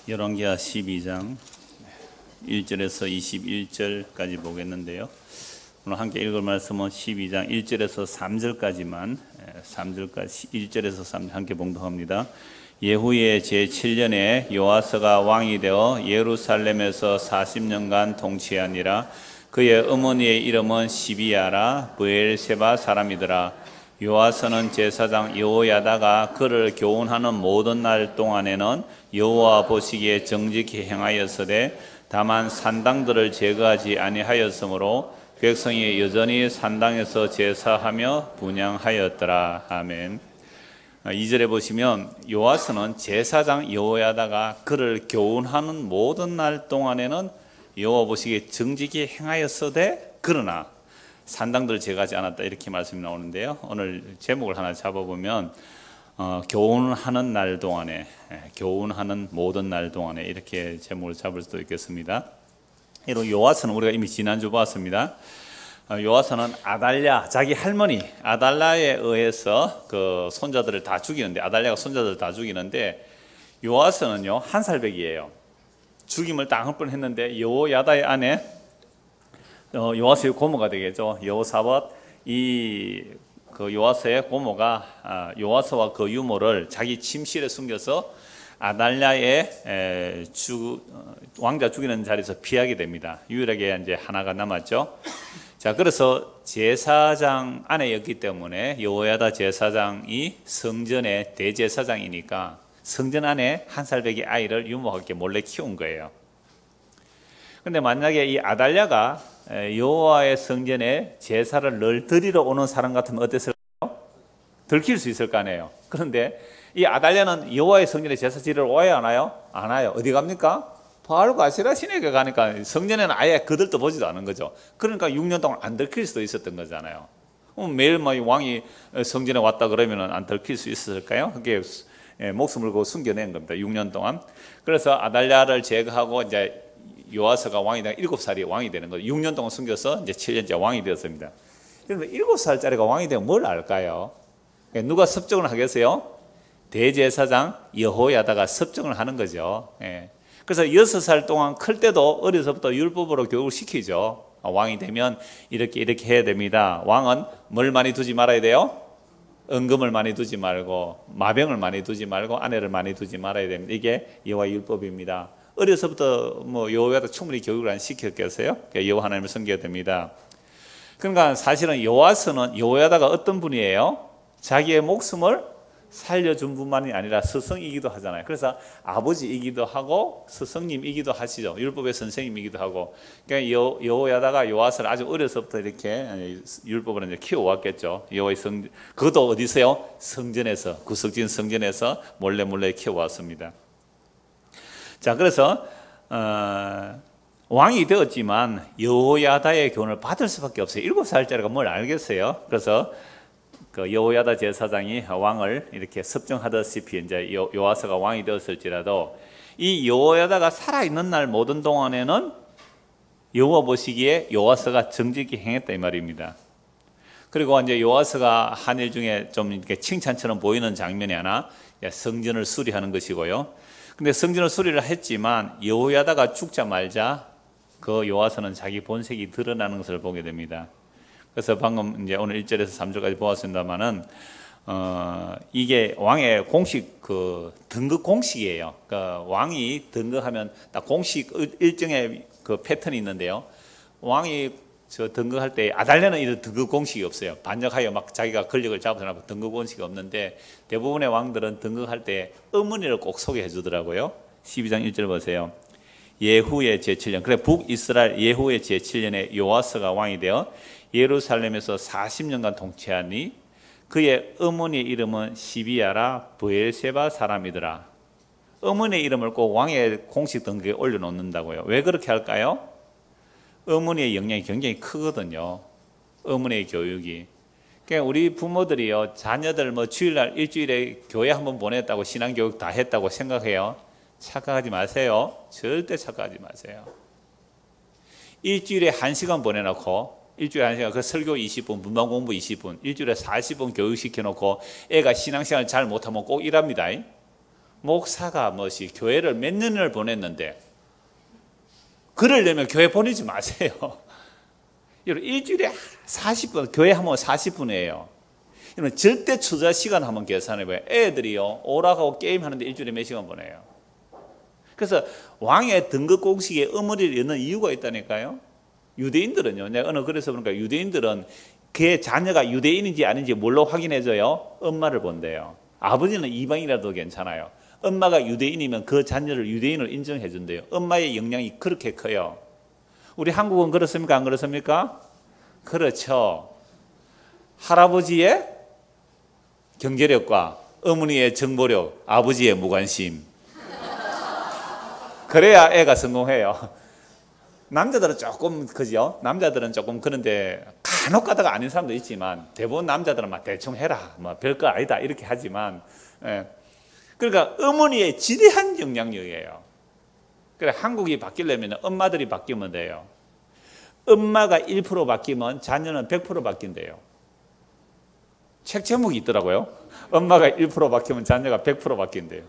열왕기하 12장 1절에서 21절까지 보겠는데요. 오늘 함께 읽을 말씀은 12장 1절에서 3절까지만 1절에서 3절 함께 봉독합니다. 예후의 제7년에 요아스가 왕이 되어 예루살렘에서 40년간 통치하니라. 그의 어머니의 이름은 시비야라 브엘세바 사람이더라. 요아스는 제사장 여호야다가 그를 교훈하는 모든 날 동안에는 여호와 보시기에 정직히 행하였으되 다만 산당들을 제거하지 아니하였으므로 백성이 여전히 산당에서 제사하며 분향하였더라. 아멘. 2절에 보시면 요아스는 제사장 여호야다가 그를 교훈하는 모든 날 동안에는 여호와 보시기에 정직히 행하였으되 그러나 산당들을 제거하지 않았다, 이렇게 말씀이 나오는데요. 오늘 제목을 하나 잡아보면 교훈하는 날 동안에, 교훈하는 모든 날 동안에, 이렇게 제목을 잡을 수도 있겠습니다. 이런 요아스는 우리가 이미 지난주 봤습니다. 요아스는 아달랴, 자기 할머니 아달랴에 의해서 그 손자들을 다 죽이는데, 아달랴가 손자들을 다 죽이는데, 요아스는요 1살배기예요. 죽임을 당할 뻔했는데 여호야다의 아내, 요아스의 고모가 되겠죠. 여호사밧, 그 요아스의 고모가 요아스와 그 유모를 자기 침실에 숨겨서 아달랴의 왕자 죽이는 자리에서 피하게 됩니다. 유일하게 이제 하나가 남았죠. 자, 그래서 제사장 아내였기 때문에 여호야다 제사장이 성전의 대제사장이니까 성전 안에 1살배기 아이를 유모가 몰래 키운 거예요. 근데 만약에 이 아달랴가 여호와의 성전에 제사를 늘 드리러 오는 사람 같으면 어땠을까요? 들킬 수 있을 거 아니에요. 그런데 이 아달랴는 여호와의 성전에 제사 지르러 와야 하나요? 안 와요. 어디 갑니까? 바알과 아세라 신에게 가니까 성전에는 아예 그들도 보지도 않은 거죠. 그러니까 6년 동안 안 들킬 수도 있었던 거잖아요. 매일 왕이 성전에 왔다 그러면 안 들킬 수 있었을까요? 그게 목숨을 걸고 숨겨낸 겁니다. 6년 동안. 그래서 아달랴를 제거하고 이제 요아스가 왕이 되고 7살이 왕이 되는 거죠. 6년 동안 숨겨서 이제 7년째 왕이 되었습니다. 그러면 7살짜리가 왕이 되면 뭘 알까요? 누가 섭정을 하겠어요? 대제사장 여호야다가 섭정을 하는 거죠. 그래서 6살 동안 클 때도 어려서부터 율법으로 교육을 시키죠. 왕이 되면 이렇게 해야 됩니다. 왕은 뭘 많이 두지 말아야 돼요? 은금을 많이 두지 말고, 마병을 많이 두지 말고, 아내를 많이 두지 말아야 됩니다. 이게 여호와의 율법입니다. 어려서부터 여호야다 충분히 교육을 안 시켰겠어요? 여호와 하나님을 섬겨야 됩니다. 그러니까 사실은 요아스는 여호야다가 어떤 분이에요? 자기의 목숨을 살려준 분만이 아니라 스승이기도 하잖아요. 그래서 아버지이기도 하고 스승님이기도 하시죠. 율법의 선생님이기도 하고. 그러니까 여호야다가 요아스를 아주 어려서부터 이렇게 율법을 이제 키워왔겠죠. 여호와의 그것도 어디서요? 성전에서, 구석진 성전에서 몰래 키워왔습니다. 자, 그래서 왕이 되었지만 여호야다의 교훈을 받을 수밖에 없어요. 7살짜리가 뭘 알겠어요? 그래서 그 여호야다 제사장이 왕을 이렇게 섭정하다시피 이제 요아스가 왕이 되었을지라도 이 여호야다가 살아있는 날 모든 동안에는 여호와 보시기에 요아스가 정직히 행했다, 이 말입니다. 그리고 이제 요아스가 한 일 중에 좀 이렇게 칭찬처럼 보이는 장면이 하나, 성전을 수리하는 것이고요. 근데 성전을 수리를 했지만 여호야다가 죽자마자 그 요아스는 자기 본색이 드러나는 것을 보게 됩니다. 그래서 방금 이제 오늘 1절에서 3절까지 보았습니다만은 이게 왕의 공식 그 등극 공식이에요. 그러니까 왕이 등극하면 딱 공식 일정의 그 패턴이 있는데요. 왕이 등극할 때 아달랴는 이런 등극 공식이 없어요. 반역하여 막 자기가 권력을 잡아서 등극 공식이 없는데 대부분의 왕들은 등극할 때 어머니를 꼭 소개해 주더라고요. 12장 1절 보세요. 예후의 제7년, 그래 북이스라엘 예후의 제7년에 요아스가 왕이 되어 예루살렘에서 40년간 통치하니 그의 어머니의 이름은 시비야라 브엘세바 사람이더라. 어머니의 이름을 꼭 왕의 공식 등극에 올려놓는다고요. 왜 그렇게 할까요? 어머니의 영향이 굉장히 크거든요. 어머니의 교육이. 그러니까 우리 부모들이요, 자녀들 주일날 일주일에 교회 한번 보냈다고 신앙교육 다 했다고 생각해요. 착각하지 마세요. 절대 착각하지 마세요. 일주일에 1시간 보내놓고, 일주일에 1시간, 그 설교 20분, 문방 공부 20분, 일주일에 40분 교육시켜놓고 애가 신앙생활 잘 못하면 꼭 일합니다. 목사가 뭐시 교회를 몇 년을 보냈는데 그러려면 교회 보내지 마세요. 일주일에 40분, 교회 하면 40분이에요. 절대 투자 시간 한번 계산해봐요. 애들이요, 오락하고 게임하는데 일주일에 몇 시간 보내요. 그래서 왕의 등극 공식에 어머니를 여는 이유가 있다니까요. 유대인들은요, 내가 어느 글에서 보니까 유대인들은 그의 자녀가 유대인인지 아닌지 뭘로 확인해줘요? 엄마를 본대요. 아버지는 이방이라도 괜찮아요. 엄마가 유대인이면 그 자녀를 유대인으로 인정해 준대요. 엄마의 영향이 그렇게 커요. 우리 한국은 그렇습니까? 안 그렇습니까? 그렇죠. 할아버지의 경제력과 어머니의 정보력, 아버지의 무관심. 그래야 애가 성공해요. 남자들은 조금 그죠? 남자들은 조금 그런데 간혹 가다가 아닌 사람도 있지만 대부분 남자들은 막 대충 해라, 뭐 별거 아니다 이렇게 하지만, 그러니까 어머니의 지대한 영향력이에요. 그래 한국이 바뀌려면 엄마들이 바뀌면 돼요. 엄마가 1% 바뀌면 자녀는 100% 바뀐대요. 책 제목이 있더라고요. 엄마가 1% 바뀌면 자녀가 100% 바뀐대요.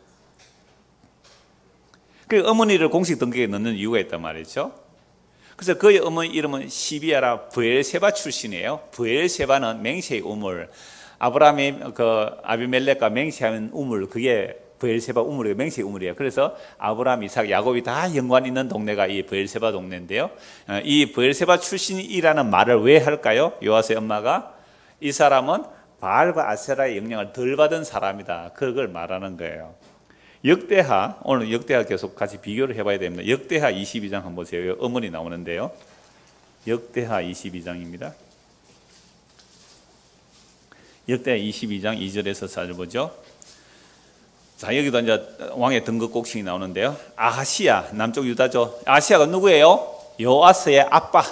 그 어머니를 공식 등급에 넣는 이유가 있단 말이죠. 그래서 그의 어머니 이름은 시비아라 브엘세바 출신이에요. 브엘세바는 맹세의 우물. 아브라함이 그 아비멜렉과 맹세하는 우물, 그게 브엘세바 우물이에요. 맹세의 우물이에요. 그래서 아브라함, 이삭, 야곱이 다 연관 있는 동네가 이 브엘세바 동네인데요. 이 브엘세바 출신이라는 말을 왜 할까요? 요아스의 엄마가 이 사람은 바알과 아세라의 영향을 덜 받은 사람이다. 그걸 말하는 거예요. 역대하, 오늘 역대하 계속 같이 비교를 해봐야 됩니다. 역대하 22장 한번 보세요. 어머니 나오는데요. 역대하 22장입니다. 역대하 22장 2절에서 4절 보죠. 자, 여기도 이제 왕의 등극 곡식이 나오는데요. 아하시야, 남쪽 유다죠. 아하시야가 누구예요? 요아스의 아빠,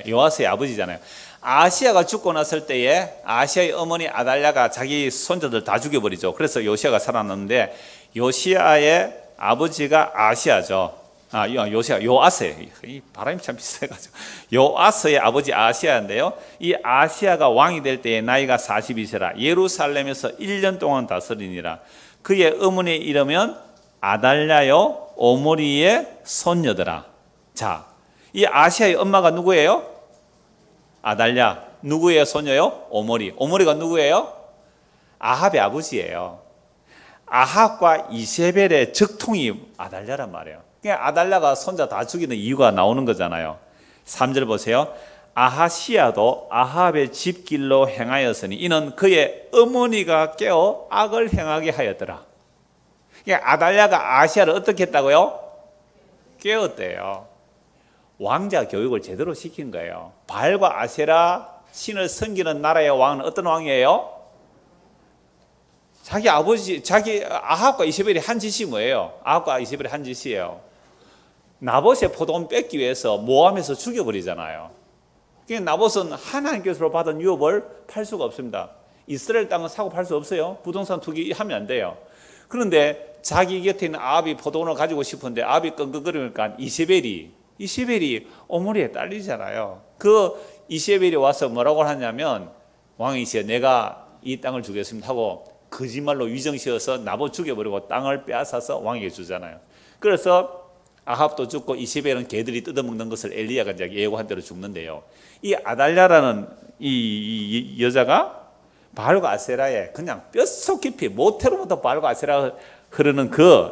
요아스의 아버지잖아요. 아하시야가 죽고 났을 때에 아하시야의 어머니 아달랴가 자기 손자들 다 죽여버리죠. 그래서 요시야가 살아났는데 요시야의 아버지가 아하시야죠. 요시야, 요아스. 이 바람이 참 비슷해가지고. 요아스의 아버지 아하시야인데요. 이 아하시야가 왕이 될 때에 나이가 42세라 예루살렘에서 1년 동안 다스리니라. 그의 어머니의 이름은 아달랴요 오므리의 손녀더라. 자, 이 아하시야의 엄마가 누구예요? 아달랴. 누구의 손녀요? 오므리. 오므리가 누구예요? 아합의 아버지예요. 아합과 이세벨의 적통이 아달랴란 말이에요. 그러니까 아달랴가 손자 다 죽이는 이유가 나오는 거잖아요. 3절 보세요. 아하시야도 아합의 집길로 행하였으니 이는 그의 어머니가 깨어 악을 행하게 하였더라. 그러니까 아달랴가 아하시야를 어떻게 했다고요? 깨웠대요. 왕자 교육을 제대로 시킨 거예요. 바알과 아세라 신을 섬기는 나라의 왕은 어떤 왕이에요? 자기 아버지, 자기 아합과 이세벨이 한 짓이 뭐예요? 아합과 이세벨이 한 짓이에요. 나봇의 포도원 뺏기 위해서 모함해서 죽여버리잖아요. 그러니까 나봇은 하나님께서 받은 유업을 팔 수가 없습니다. 이스라엘 땅은 사고 팔 수 없어요. 부동산 투기하면 안 돼요. 그런데 자기 곁에 있는 아합이 포도원을 가지고 싶은데 아합이 끙끙거리니까 이세벨이 오므리의 딸이잖아요. 그 이세벨이 와서 뭐라고 하냐면 왕이시여 내가 이 땅을 주겠습니다 하고 거짓말로 위정씌어서 나봇 죽여버리고 땅을 빼앗아서 왕에게 주잖아요. 그래서 아합도 죽고 이세벨은 개들이 뜯어먹는 것을 엘리야가 이제 예고한 대로 죽는데요. 이 아달랴라는 이 여자가 바알과 아세라의 그냥 뼛속 깊이 모태로부터 바알과 아세라가 흐르는 그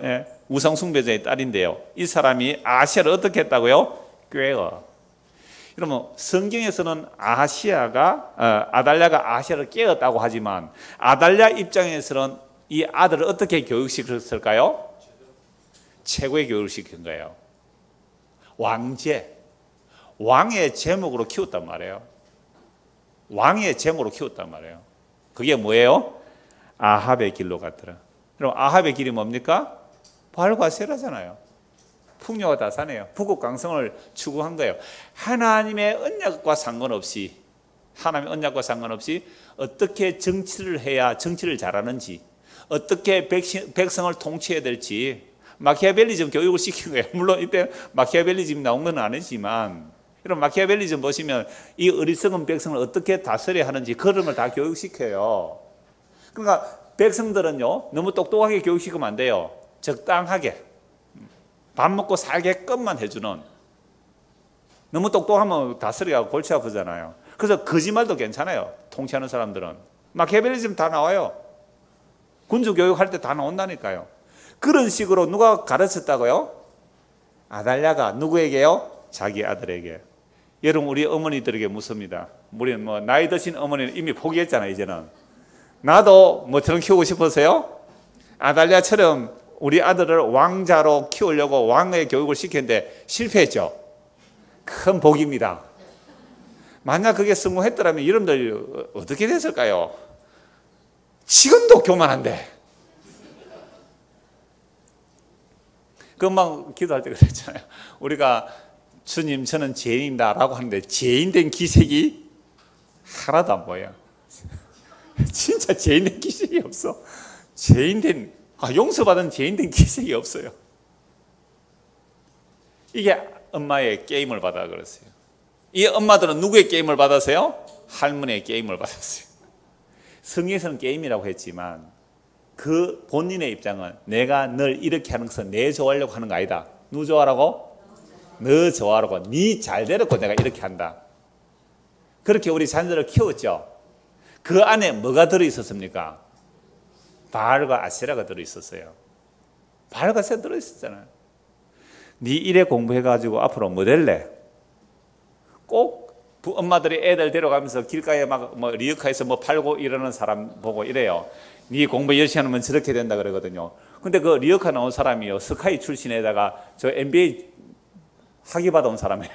우상 숭배자의 딸인데요. 이 사람이 아하시야를 어떻게 했다고요? 꾀어. 그러면 성경에서는 아달랴가 아하시야를 깨었다고 하지만 아달랴 입장에서는 이 아들을 어떻게 교육시켰을까요? 최고의 교육을 시킨 거예요. 왕제, 왕의 제목으로 키웠단 말이에요. 왕의 제목으로 키웠단 말이에요. 그게 뭐예요? 아합의 길로 갔더라. 그럼 아합의 길이 뭡니까? 바알과 아세라잖아요. 풍요가 다산해요. 부국강성을 추구한 거예요. 하나님의 언약과 상관없이 어떻게 정치를 해야 정치를 잘하는지, 어떻게 백성을 통치해야 될지 마키아벨리즘 교육을 시킨 거예요. 물론 이때 마키아벨리즘 나온 건 아니지만 이런 마키아벨리즘 보시면 이 어리석은 백성을 어떻게 다스려야 하는지 그런 걸 다 교육시켜요. 그러니까 백성들은요 너무 똑똑하게 교육시키면 안 돼요. 적당하게 밥 먹고 살게끔만 해주는. 너무 똑똑하면 다스리기가 골치 아프잖아요. 그래서 거짓말도 괜찮아요. 통치하는 사람들은 마키아벨리즘 다 나와요. 군주 교육할 때 다 나온다니까요. 그런 식으로 누가 가르쳤다고요? 아달랴가 누구에게요? 자기 아들에게. 여러분, 우리 어머니들에게 묻습니다. 우리는 뭐 나이 드신 어머니는 이미 포기했잖아요. 이제는 나도 뭐처럼 키우고 싶었어요? 아달랴처럼 우리 아들을 왕자로 키우려고 왕의 교육을 시켰는데 실패했죠. 큰 복입니다. 만약 그게 성공했더라면 여러분들 어떻게 됐을까요? 지금도 교만한데. 금방 기도할 때 그랬잖아요. 우리가 주님 저는 죄인이다 라고 하는데 죄인된 기색이 하나도 안 보여요. 진짜 죄인된 기색이 없어. 용서받은 죄인된 기색이 없어요. 이게 엄마의 게임을 받아 그랬어요. 이 엄마들은 누구의 게임을 받았어요? 할머니의 게임을 받았어요. 성경에서는 게임이라고 했지만 그 본인의 입장은 내가 널 이렇게 하는 것은 내 좋아하려고 하는 거 아니다. 누구 좋아하라고? 너 좋아하라고. 네 잘되라고 내가 이렇게 한다. 그렇게 우리 자녀들을 키웠죠. 그 안에 뭐가 들어있었습니까? 바알과 아세라가 들어있었어요. 바알과 아세라 들어있었잖아요. 네 일에 공부해가지고 앞으로 뭐 될래? 꼭 엄마들이 애들 데려가면서 길가에 막 뭐 리어카에서 뭐 팔고 이러는 사람 보고 이래요. 네 공부 열심히 하면 저렇게 된다 그러거든요. 근데 그 리어카 나온 사람이요, 스카이 출신에다가 저 MBA 학위 받아온 사람이에요.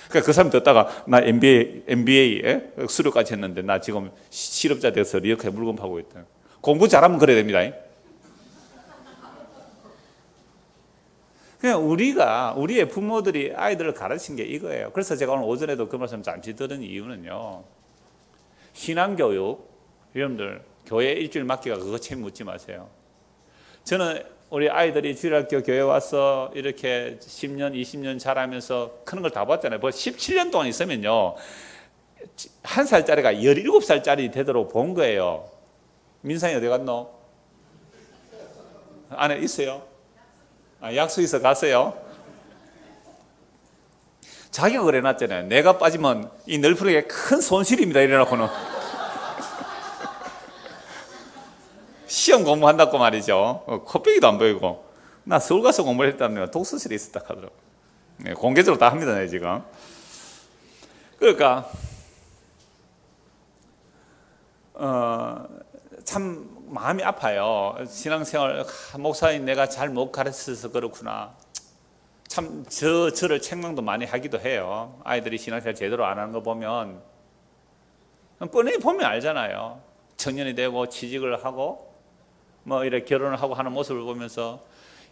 그러니까 그 사람 듣다가 나 MBA 수료까지 했는데 나 지금 실업자 돼서 리어카에 물건 파고 있다. 공부 잘하면 그래야 됩니다. 그냥 우리의 부모들이 아이들을 가르친 게 이거예요. 그래서 제가 오늘 오전에도 그 말씀 잠시 들은 이유는요, 신앙교육, 여러분들 교회 일주일 맡기가 그거 책임 묻지 마세요. 저는 우리 아이들이 주일학교 교회 와서 이렇게 10년, 20년 자라면서 크는 걸 다 봤잖아요. 17년 동안 있으면요, 1살짜리가 17살짜리 되도록 본 거예요. 민상이 어디 갔노? 안에 있어요? 약속 있어 갔어요. 자기가 그래 놨잖아요. 내가 빠지면 이 널프르게 큰 손실입니다. 이래놓고는 시험 공부한다고 말이죠. 코빼기도 안 보이고. 나 서울 가서 공부를 했다면 독서실에 있었다 하더라고. 공개적으로 다 합니다. 네, 지금. 그러니까 참 마음이 아파요. 신앙생활, 목사님 내가 잘 못 가르쳐서 그렇구나. 참 저를 책망도 많이 하기도 해요. 아이들이 신앙생활 제대로 안 하는 거 보면 뻔히 보면 알잖아요. 청년이 되고 취직을 하고 뭐 이렇게 결혼을 하고 하는 모습을 보면서,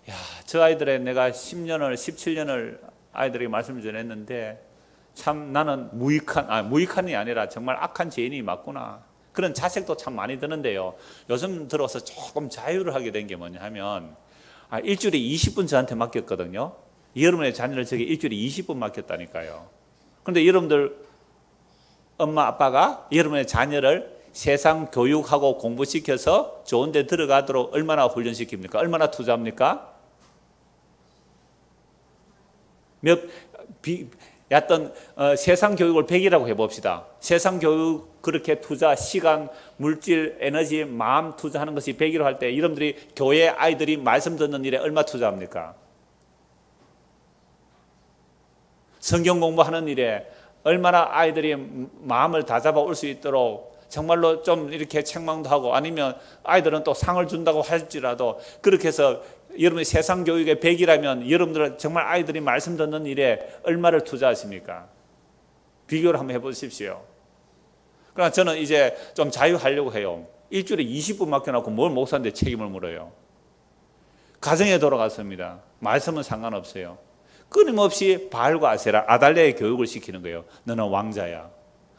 야, 저 아이들의 내가 10년을 17년을 아이들에게 말씀을 전했는데 참 나는 무익한이 아니라 정말 악한 죄인이 맞구나. 그런 자책도 참 많이 드는데요. 요즘 들어서 조금 자유를 하게 된 게 뭐냐 하면, 일주일에 20분 저한테 맡겼거든요. 여러분의 자녀를 저게 일주일에 20분 맡겼다니까요. 그런데 여러분들 엄마 아빠가 여러분의 자녀를 세상 교육하고 공부시켜서 좋은 데 들어가도록 얼마나 훈련시킵니까? 얼마나 투자합니까? 세상 교육을 100이라고 해봅시다. 세상 교육 그렇게 투자, 시간, 물질, 에너지, 마음 투자하는 것이 100이라고 할 때 여러분들이 교회 아이들이 말씀 듣는 일에 얼마 투자합니까? 성경 공부하는 일에 얼마나 아이들이 마음을 다잡아 올 수 있도록 정말로 좀 이렇게 책망도 하고, 아니면 아이들은 또 상을 준다고 할지라도 그렇게 해서 여러분이 세상 교육의 100이라면 여러분들은 정말 아이들이 말씀 듣는 일에 얼마를 투자하십니까? 비교를 한번 해보십시오. 그러나 저는 이제 좀 자유하려고 해요. 일주일에 20분 맡겨놓고 뭘 목사한테 책임을 물어요. 가정에 돌아갔습니다. 말씀은 상관없어요. 끊임없이 바알과 아세라, 아달랴의 교육을 시키는 거예요. 너는 왕자야.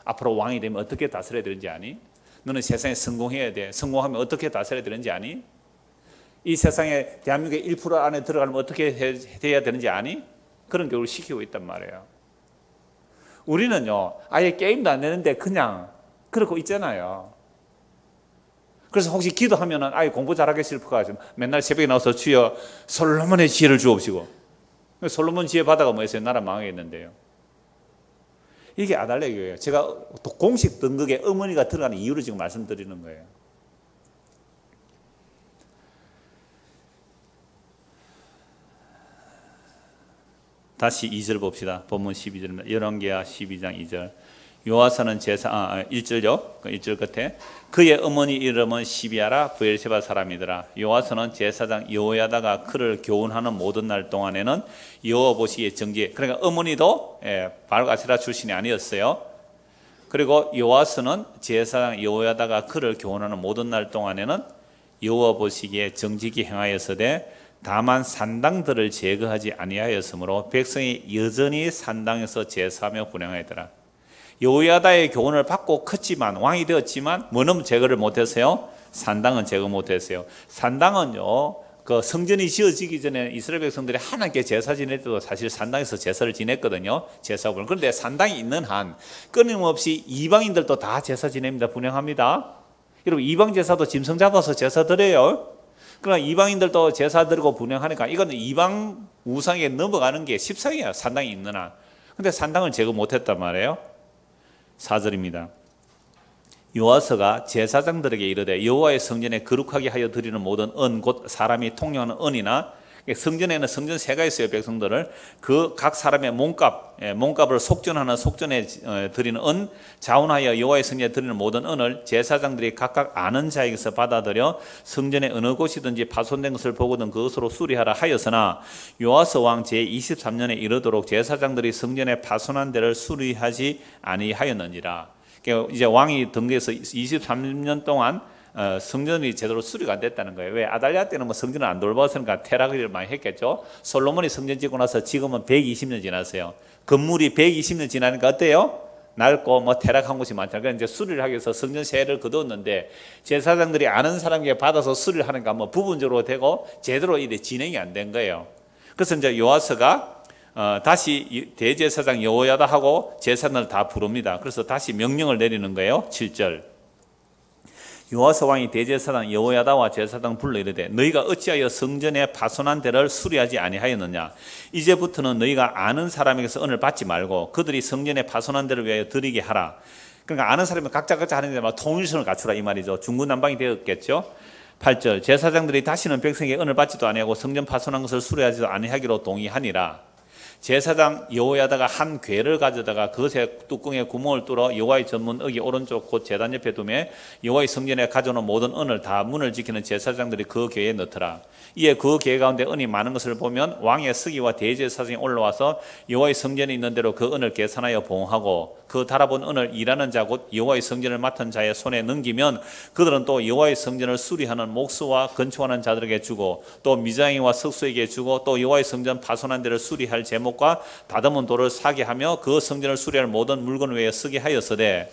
앞으로 왕이 되면 어떻게 다스려야 되는지 아니? 너는 세상에 성공해야 돼. 성공하면 어떻게 다스려야 되는지 아니? 이 세상에 대한민국의 1% 안에 들어가면 어떻게 해야 되는지 아니? 그런 교육을 시키고 있단 말이에요. 우리는요, 아예 게임도 안 되는데 그냥 그러고 있잖아요. 그래서 혹시 기도하면은 공부 잘하게 싶어가 맨날 새벽에 나와서 주여 솔로몬의 지혜를 주옵시고. 솔로몬 지혜 받아가 뭐였어요? 나라 망하겠는데요. 이게 아달랴 교회예요. 제가 공식 등극에 어머니가 들어가는 이유를 지금 말씀드리는 거예요. 다시 2절 봅시다. 본문 12절입니다. 열왕기하 12장 2절. 요아스는 1절요. 1절 끝에 그의 어머니 이름은 시비아라 브엘세바 사람이더라. 요아스는 제사장 여호야다가 그를 교훈하는 모든 날 동안에는 여호와 보시기에 정직해. 그러니까 어머니도 바알가세라 출신이 아니었어요. 그리고 요아스는 제사장 여호야다가 그를 교훈하는 모든 날 동안에는 여호와 보시기에 정직히 행하였으되 다만 산당들을 제거하지 아니하였으므로 백성이 여전히 산당에서 제사하며 분향하였더라. 여호야다의 교훈을 받고 컸지만 왕이 되었지만 뭐는 제거를 못했어요? 산당은 제거 못했어요. 산당은요, 그 성전이 지어지기 전에 이스라엘 백성들이 하나님께 제사 지낼 때도 사실 산당에서 제사를 지냈거든요. 제사를. 그런데 산당이 있는 한 끊임없이 이방인들도 다 제사 지냅니다. 분향합니다. 여러분 이방 제사도 짐승 잡아서 제사 드려요. 그러나 이방인들도 제사 드리고 분향하니까 이거는 이방 우상에 넘어가는 게 십상이에요. 산당이 있는 한. 근데 산당을 제거 못했단 말이에요. 4절입니다. 요아스가 제사장들에게 이르되 여호와의 성전에 거룩하게 하여 드리는 모든 은 곧 사람이 통용하는 은이나 성전에는 성전 세가 있어요. 백성들을 그 각 사람의 몸값을 속전하는 속전에 드리는 은 자원하여 여호와의 성전에 드리는 모든 은을 제사장들이 각각 아는 자에게서 받아들여 성전의 어느 곳이든지 파손된 것을 보거든 그것으로 수리하라 하였으나 요아스 왕 제23년에 이르도록 제사장들이 성전의 파손한 데를 수리하지 아니하였느니라. 그러니까 이제 왕이 등기해서 23년 동안 성전이 제대로 수리가 안 됐다는 거예요. 왜? 아달랴 때는 뭐 성전을 안 돌봤으니까 테락을 많이 했겠죠. 솔로몬이 성전 짓고 나서 지금은 120년 지났어요. 건물이 120년 지나니까 어때요? 낡고 뭐 테락한 곳이 많잖아요. 그래서 이제 수리를 하기 위해서 성전 세를 거두었는데 제사장들이 아는 사람에게 받아서 수리를 하니까 뭐 부분적으로 되고 제대로 이래 진행이 안 된 거예요. 그래서 이제 요아스가 다시 대제사장 여호야다하고 제사장을 다 부릅니다. 그래서 다시 명령을 내리는 거예요. 7절. 요아스 왕이 대제사장 여호야다와 제사장 불러 이르되 너희가 어찌하여 성전의 파손한 데를 수리하지 아니하였느냐. 이제부터는 너희가 아는 사람에게서 은을 받지 말고 그들이 성전의 파손한 데를 위하여 드리게 하라. 그러니까 아는 사람이 각자 하는데 막 통일성을 갖추라 이 말이죠. 중구난방이 되었겠죠. 8절. 제사장들이 다시는 백성에게 은을 받지도 아니하고 성전 파손한 것을 수리하지도 아니하기로 동의하니라. 제사장 여호야다가 한 궤를 가져다가 그것의 뚜껑에 구멍을 뚫어 여호와의 전문 어기 오른쪽 곧 제단 옆에 두매 여호와의 성전에 가져오는 모든 은을 다 문을 지키는 제사장들이 그 궤에 넣더라. 이에 그 궤 가운데 은이 많은 것을 보면 왕의 서기와 대제사장이 올라와서 여호와의 성전에 있는 대로 그 은을 계산하여 봉하고 그 달아본 은을 일하는 자 곧 여호와의 성전을 맡은 자의 손에 넘기면 그들은 또 여호와의 성전을 수리하는 목수와 건축하는 자들에게 주고 또 미장이와 석수에게 주고 또 여호와의 성전 파손한 데를 수리할 제목과 다듬은 돌을 사게 하며 그 성전을 수리할 모든 물건 외에 쓰게 하였으되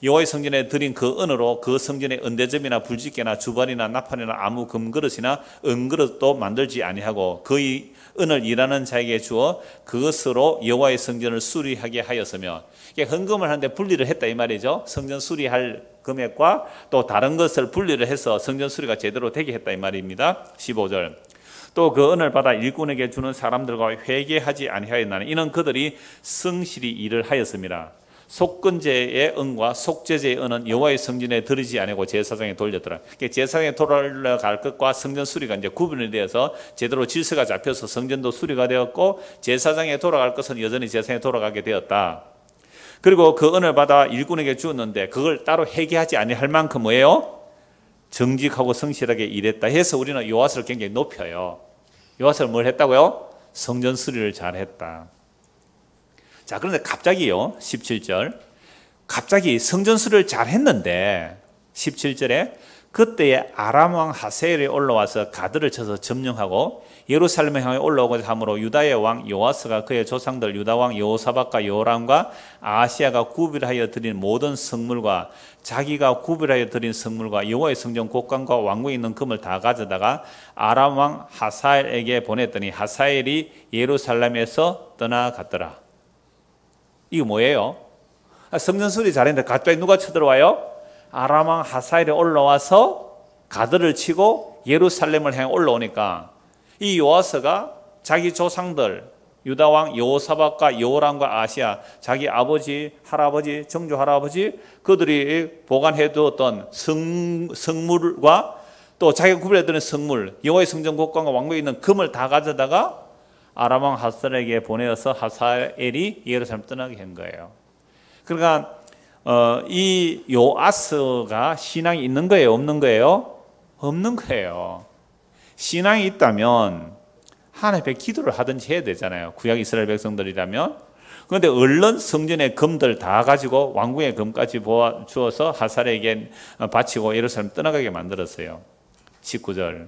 여호와의 성전에 드린 그 은으로 그 성전의 은대접이나 불집게나 주발이나 나팔이나 아무 금그릇이나 은그릇도 만들지 아니하고 그의 은을 일하는 자에게 주어 그것으로 여호와의 성전을 수리하게 하였으며 헌금을 하는데 분리를 했다 이 말이죠. 성전 수리할 금액과 또 다른 것을 분리를 해서 성전 수리가 제대로 되게 했다 이 말입니다. 15절. 또 그 은을 받아 일꾼에게 주는 사람들과 회개하지 아니하였나니 이는 그들이 성실히 일을 하였습니다. 속건제의 은과 속죄제의 은은 여호와의 성전에 드리지 아니고 제사장에 돌렸더라. 제사장에 돌아갈 것과 성전 수리가 이제 구분이 되어서 제대로 질서가 잡혀서 성전도 수리가 되었고 제사장에 돌아갈 것은 여전히 제사장에 돌아가게 되었다. 그리고 그 은을 받아 일꾼에게 주었는데 그걸 따로 회개하지 아니할 만큼 뭐예요? 정직하고 성실하게 일했다 해서 우리는 요아스를 굉장히 높여요. 요아스를 뭘 했다고요? 성전 수리를 잘했다. 자, 그런데 갑자기요, 17절. 갑자기 성전 수리를 잘했는데 17절에 그때에 아람 왕 하세엘이 올라와서 가드를 쳐서 점령하고 예루살렘에 향해 올라오고자 하므로 유다의 왕 요아스가 그의 조상들 유다 왕 여호사밧과 여호람과 아하시야가 구별하여 드린 모든 성물과 자기가 구별하여 드린 성물과 여호와의 성전 곡관과 왕궁에 있는 금을 다 가져다가 아람 왕 하사엘에게 보냈더니 하사엘이 예루살렘에서 떠나갔더라. 이거 뭐예요? 성전 수리 잘했는데 갑자기 누가 쳐들어와요? 아람 왕 하사엘이 올라와서 가드를 치고 예루살렘을 향해 올라오니까 이 요아스가 자기 조상들 유다왕 여호사밧과 여호람과 아시아 자기 아버지, 할아버지, 정조 할아버지 그들이 보관해 두었던 성물과 또 자기가 구별해두는 성물 여호와의 성전 곳간과 왕궁에 있는 금을 다 가져다가 아람왕 하사엘에게 보내어서 하사엘이 예루살렘 떠나게 한 거예요. 그러니까 이 요아스가 신앙이 있는 거예요? 없는 거예요? 없는 거예요. 신앙이 있다면 하나님 앞에 기도를 하든지 해야 되잖아요. 구약 이스라엘 백성들이라면. 그런데 얼른 성전의 금들 다 가지고 왕궁의 금까지 주어서 하사엘에게 바치고 예루살렘 떠나가게 만들었어요. 19절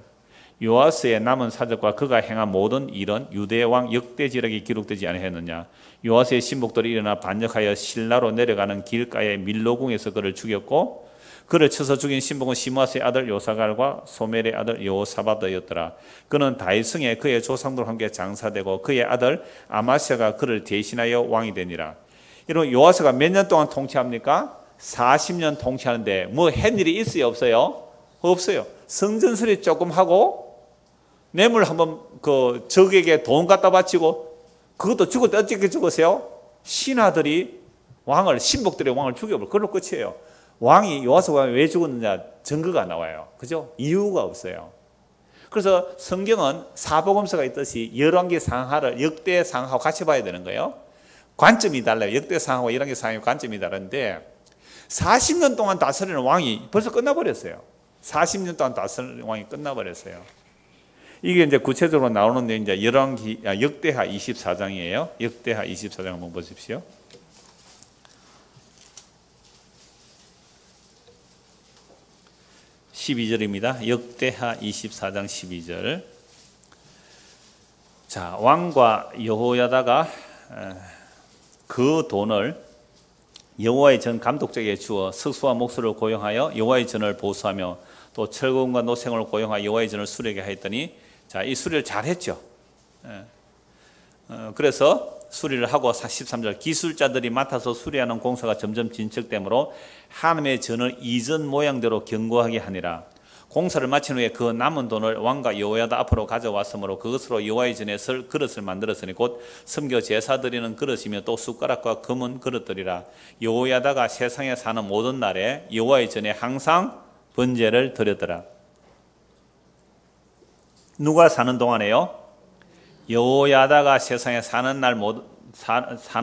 요아스의 남은 사적과 그가 행한 모든 일은 유대 왕 역대지력이 기록되지 아니하였느냐. 요아스의 신복들이 일어나 반역하여 실라로 내려가는 길가의 밀로궁에서 그를 죽였고 그를 쳐서 죽인 신복은 시므아스의 아들 요사갈과 소멜의 아들 여호사밧이었더라. 그는 다윗성에 그의 조상들과 함께 장사되고 그의 아들 아마스야가 그를 대신하여 왕이 되니라. 이런 요아스가 몇 년 동안 통치합니까? 40년 통치하는데 뭐 한 일이 있어요? 없어요? 없어요. 성전 수리 조금 하고 뇌물 한번 그 적에게 돈 갖다 바치고 그것도 죽을 때 어떻게 죽으세요? 신하들이 왕을 신복들의 왕을 죽여버려. 그걸로 끝이에요. 왕이 요아스가 왜 죽었느냐 증거가 나와요. 그죠? 이유가 없어요. 그래서 성경은 사복음서가 있듯이 열왕기 상하를 역대 상하와 같이 봐야 되는 거예요. 관점이 달라요. 역대 상하와 열왕기 상하의 관점이 다른데 40년 동안 다스리는 왕이 벌써 끝나버렸어요. 40년 동안 다스리는 왕이 끝나버렸어요. 이게 이제 구체적으로 나오는데 이제 역대하 24장이에요. 역대하 24장 한번 보십시오. 12절입니다. 역대하 24장 12절. 자, 왕과 여호야다가 그 돈을 여호와의 전 감독자에게 주어 석수와 목수를 고용하여 여호와의 전을 보수하며 또 철거원과 노생을 고용하여 여호와의 전을 수리하게 하였더니 자, 이 수리를 잘 했죠. 그래서 수리를 하고 13절 기술자들이 맡아서 수리하는 공사가 점점 진척되므로 하나님의 전을 이전 모양대로 견고하게 하니라. 공사를 마친 후에 그 남은 돈을 왕과 여호야다 앞으로 가져왔으므로 그것으로 여호와의 전에 설 그릇을 만들었으니 곧 섬겨 제사 드리는 그릇이며 또 숟가락과 금은 그릇들이라. 여호야다가 세상에 사는 모든 날에 여호와의 전에 항상 번제를 드렸더라. 누가 사는 동안에요? 여호야다가 세상에 사는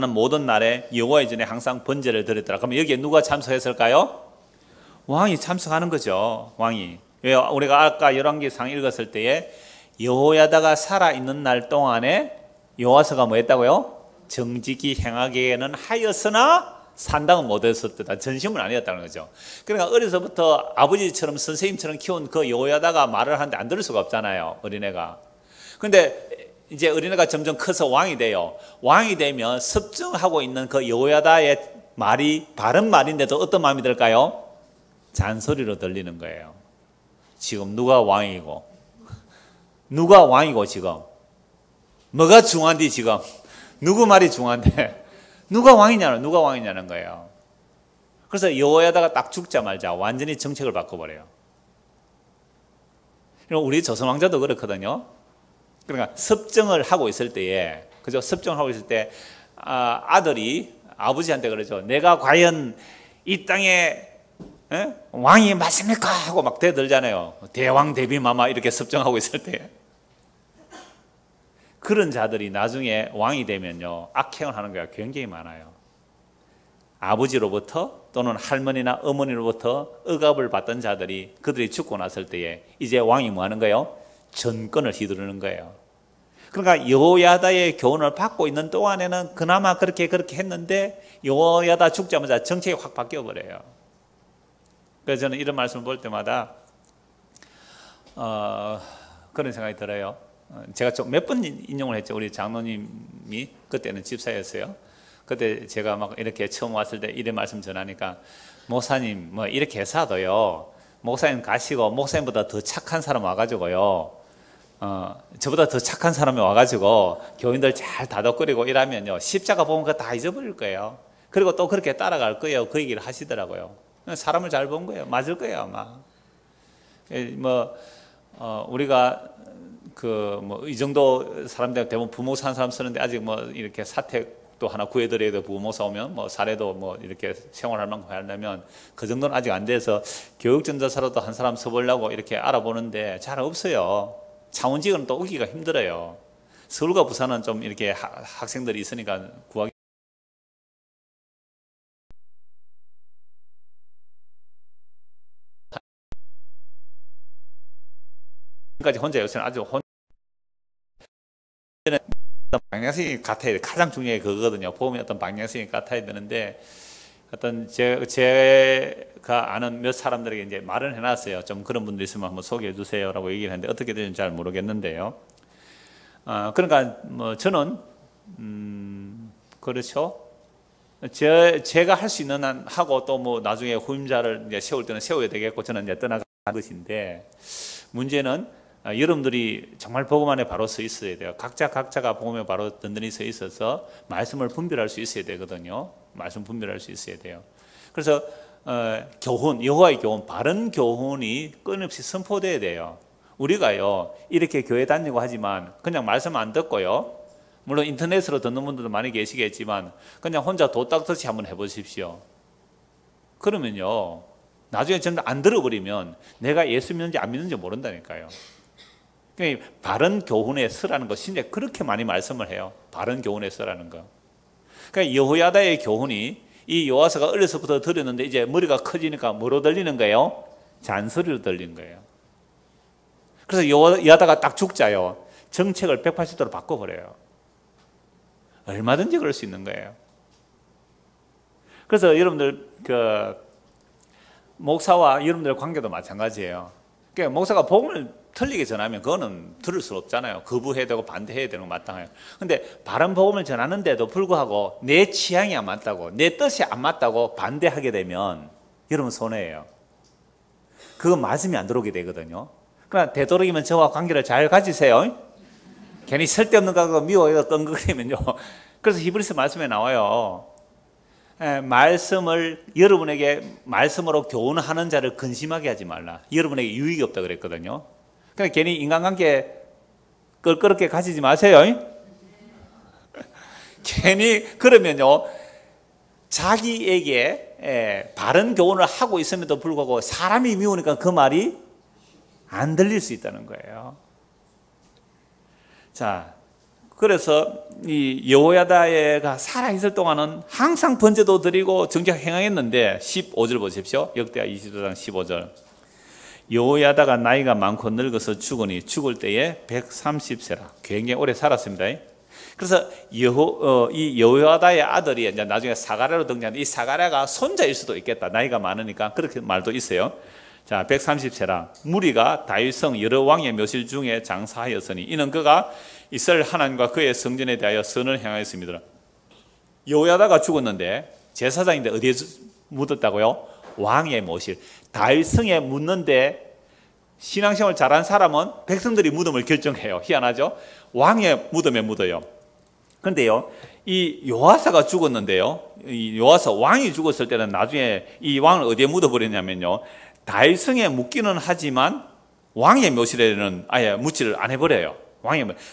모든 날에 여호와의 전에 항상 번제를 드렸더라. 그럼 여기에 누가 참석했을까요? 왕이 참석하는 거죠. 왕이. 왜 우리가 아까 열왕기상 읽었을 때에 여호야다가 살아있는 날 동안에 요아스가 뭐 했다고요? 정직히 행하게는 하였으나 산당은 못했었다. 전심은 아니었다는 거죠. 그러니까 어려서부터 아버지처럼 선생님처럼 키운 그 여호야다가 말을 하는데 안 들을 수가 없잖아요. 어린애가. 그런데 이제 어린애가 점점 커서 왕이 돼요. 왕이 되면 섭정하고 있는 그 여호야다의 말이 바른 말인데도 어떤 마음이 들까요? 잔소리로 들리는 거예요. 지금 누가 왕이고 누가 왕이고 지금 뭐가 중요한데 지금 누구 말이 중요한데 누가 왕이냐는 거예요. 그래서 여호야다가 딱 죽자마자 완전히 정책을 바꿔버려요. 우리 조선 왕자도 그렇거든요. 그러니까 섭정을 하고 있을 때에 그죠? 섭정을 하고 있을 때 아들이 아버지한테 그러죠. 내가 과연 이 땅에 왕이 맞습니까? 하고 막 대들잖아요. 대왕 대비마마 이렇게 섭정하고 있을 때 그런 자들이 나중에 왕이 되면요 악행을 하는 경우가 굉장히 많아요. 아버지로부터 또는 할머니나 어머니로부터 억압을 받던 자들이 그들이 죽고 났을 때에 이제 왕이 뭐 하는 거예요? 전권을 휘두르는 거예요. 그러니까 여호야다의 교훈을 받고 있는 동안에는 그나마 그렇게 했는데 여호야다 죽자마자 정책이 확 바뀌어 버려요. 그래서 저는 이런 말씀을 볼 때마다 그런 생각이 들어요. 제가 좀 몇 번 인용을 했죠. 우리 장로님이 그때는 집사였어요. 그때 제가 막 이렇게 처음 왔을 때 이런 말씀 전하니까 목사님 뭐 이렇게 해서도요 목사님 가시고 목사님보다 더 착한 사람 와가지고요 저보다 더 착한 사람이 와가지고 교인들 잘 다독거리고 이러면요 십자가 보면 그거 다 잊어버릴 거예요. 그리고 또 그렇게 따라갈 거예요. 그 얘기를 하시더라고요. 사람을 잘 본 거예요. 맞을 거예요 아마. 우리가 이 정도 사람들 대부분 부모사 한 사람 쓰는데 아직 이렇게 사택도 하나 구해드려야 돼. 부모사 오면 사례도 이렇게 생활할 만큼 하려면 그 정도는 아직 안 돼서 교육전도사로도 한 사람 써보려고 이렇게 알아보는데 잘 없어요. 창원지역은 또 오기가 힘들어요. 서울과 부산은 좀 이렇게 학생들이 있으니까 구하기. 까지 혼자 요새는 아주 방향성이 같아야 돼. 가장 중요한 게 그거거든요. 보험이 어떤 방향성이 같아야 되는데 어떤 제가 아는 몇 사람들에게 이제 말을 해놨어요. 좀 그런 분들 있으면 한번 소개해 주세요라고 얘기를 했는데 어떻게 되는지 잘 모르겠는데요. 그러니까 저는 그렇죠. 제가 할 수 있는 한 하고 또 나중에 후임자를 이제 세울 때는 세워야 되겠고 저는 이제 떠나가는 것인데 문제는 여러분들이 정말 복음 안에 바로 서 있어야 돼요. 각자가 복음에 바로 든든히 서 있어서 말씀을 분별할 수 있어야 되거든요. 말씀 분별할 수 있어야 돼요. 그래서 교훈, 여호와의 교훈, 바른 교훈이 끊임없이 선포돼야 돼요. 우리가요 이렇게 교회 다니고 하지만 그냥 말씀 안 듣고요. 물론 인터넷으로 듣는 분들도 많이 계시겠지만 그냥 혼자 도딱터치 한번 해보십시오. 그러면요 나중에 전부 안 들어버리면 내가 예수 믿는지 안 믿는지 모른다니까요. 그러니까 바른 교훈에 서라는 거 진짜 그렇게 많이 말씀을 해요. 바른 교훈에 서라는 거. 그러니까 여호야다의 교훈이 이 여호와서가 어려서부터 들었는데 이제 머리가 커지니까 뭐로 들리는 거예요? 잔소리로 들리는 거예요. 그래서 여호야다가 딱 죽자요 정책을 180도로 바꿔버려요. 얼마든지 그럴 수 있는 거예요. 그래서 여러분들 목사와 여러분들의 관계도 마찬가지예요. 그러니까 목사가 복음을 틀리게 전하면 그거는 들을 수 없잖아요. 거부해야 되고 반대해야 되는 거 마땅해요. 근데 바른 복음을 전하는데도 불구하고 내 취향이 안 맞다고 내 뜻이 안 맞다고 반대하게 되면 여러분 손해예요. 그거 맞으면 안 들어오게 되거든요. 그러나 되도록이면 저와 관계를 잘 가지세요. 괜히 쓸데없는 거 미워요 끙끙거리면요. 그래서 히브리서 말씀에 나와요. 말씀을 여러분에게 말씀으로 교훈하는 자를 근심하게 하지 말라. 여러분에게 유익이 없다 그랬거든요. 그러니까 괜히 인간관계 껄끄럽게 가지지 마세요. 괜히 그러면요 자기에게 바른 교훈을 하고 있음에도 불구하고 사람이 미우니까 그 말이 안 들릴 수 있다는 거예요. 자, 그래서 이 여호야다가 살아있을 동안은 항상 번제도 드리고 정작 행하였는데 15절 보십시오. 역대하 22장 15절. 여호야다가 나이가 많고 늙어서 죽으니 죽을 때에 130세라. 굉장히 오래 살았습니다. 그래서 이 여호야다의 아들이 이제 나중에 사가랴로 등장하는데 이 사가랴가 손자일 수도 있겠다. 나이가 많으니까 그렇게 말도 있어요. 자, 130세라. 무리가 다윗성 여러 왕의 묘실 중에 장사하였으니 이는 그가 이스라엘 하나님과 그의 성전에 대하여 선을 행하였습니다. 여호야다가 죽었는데 제사장인데 어디에 묻었다고요? 왕의 묘실. 다윗성에 묻는데 신앙생활 잘한 사람은 백성들이 무덤을 결정해요. 희한하죠? 왕의 무덤에 묻어요. 그런데요, 이 요아사가 죽었는데요, 이 요아사 왕이 죽었을 때는 나중에 이 왕을 어디에 묻어버렸냐면요, 다윗성에 묻기는 하지만 왕의 묘실에는 아예 묻지를 안 해버려요.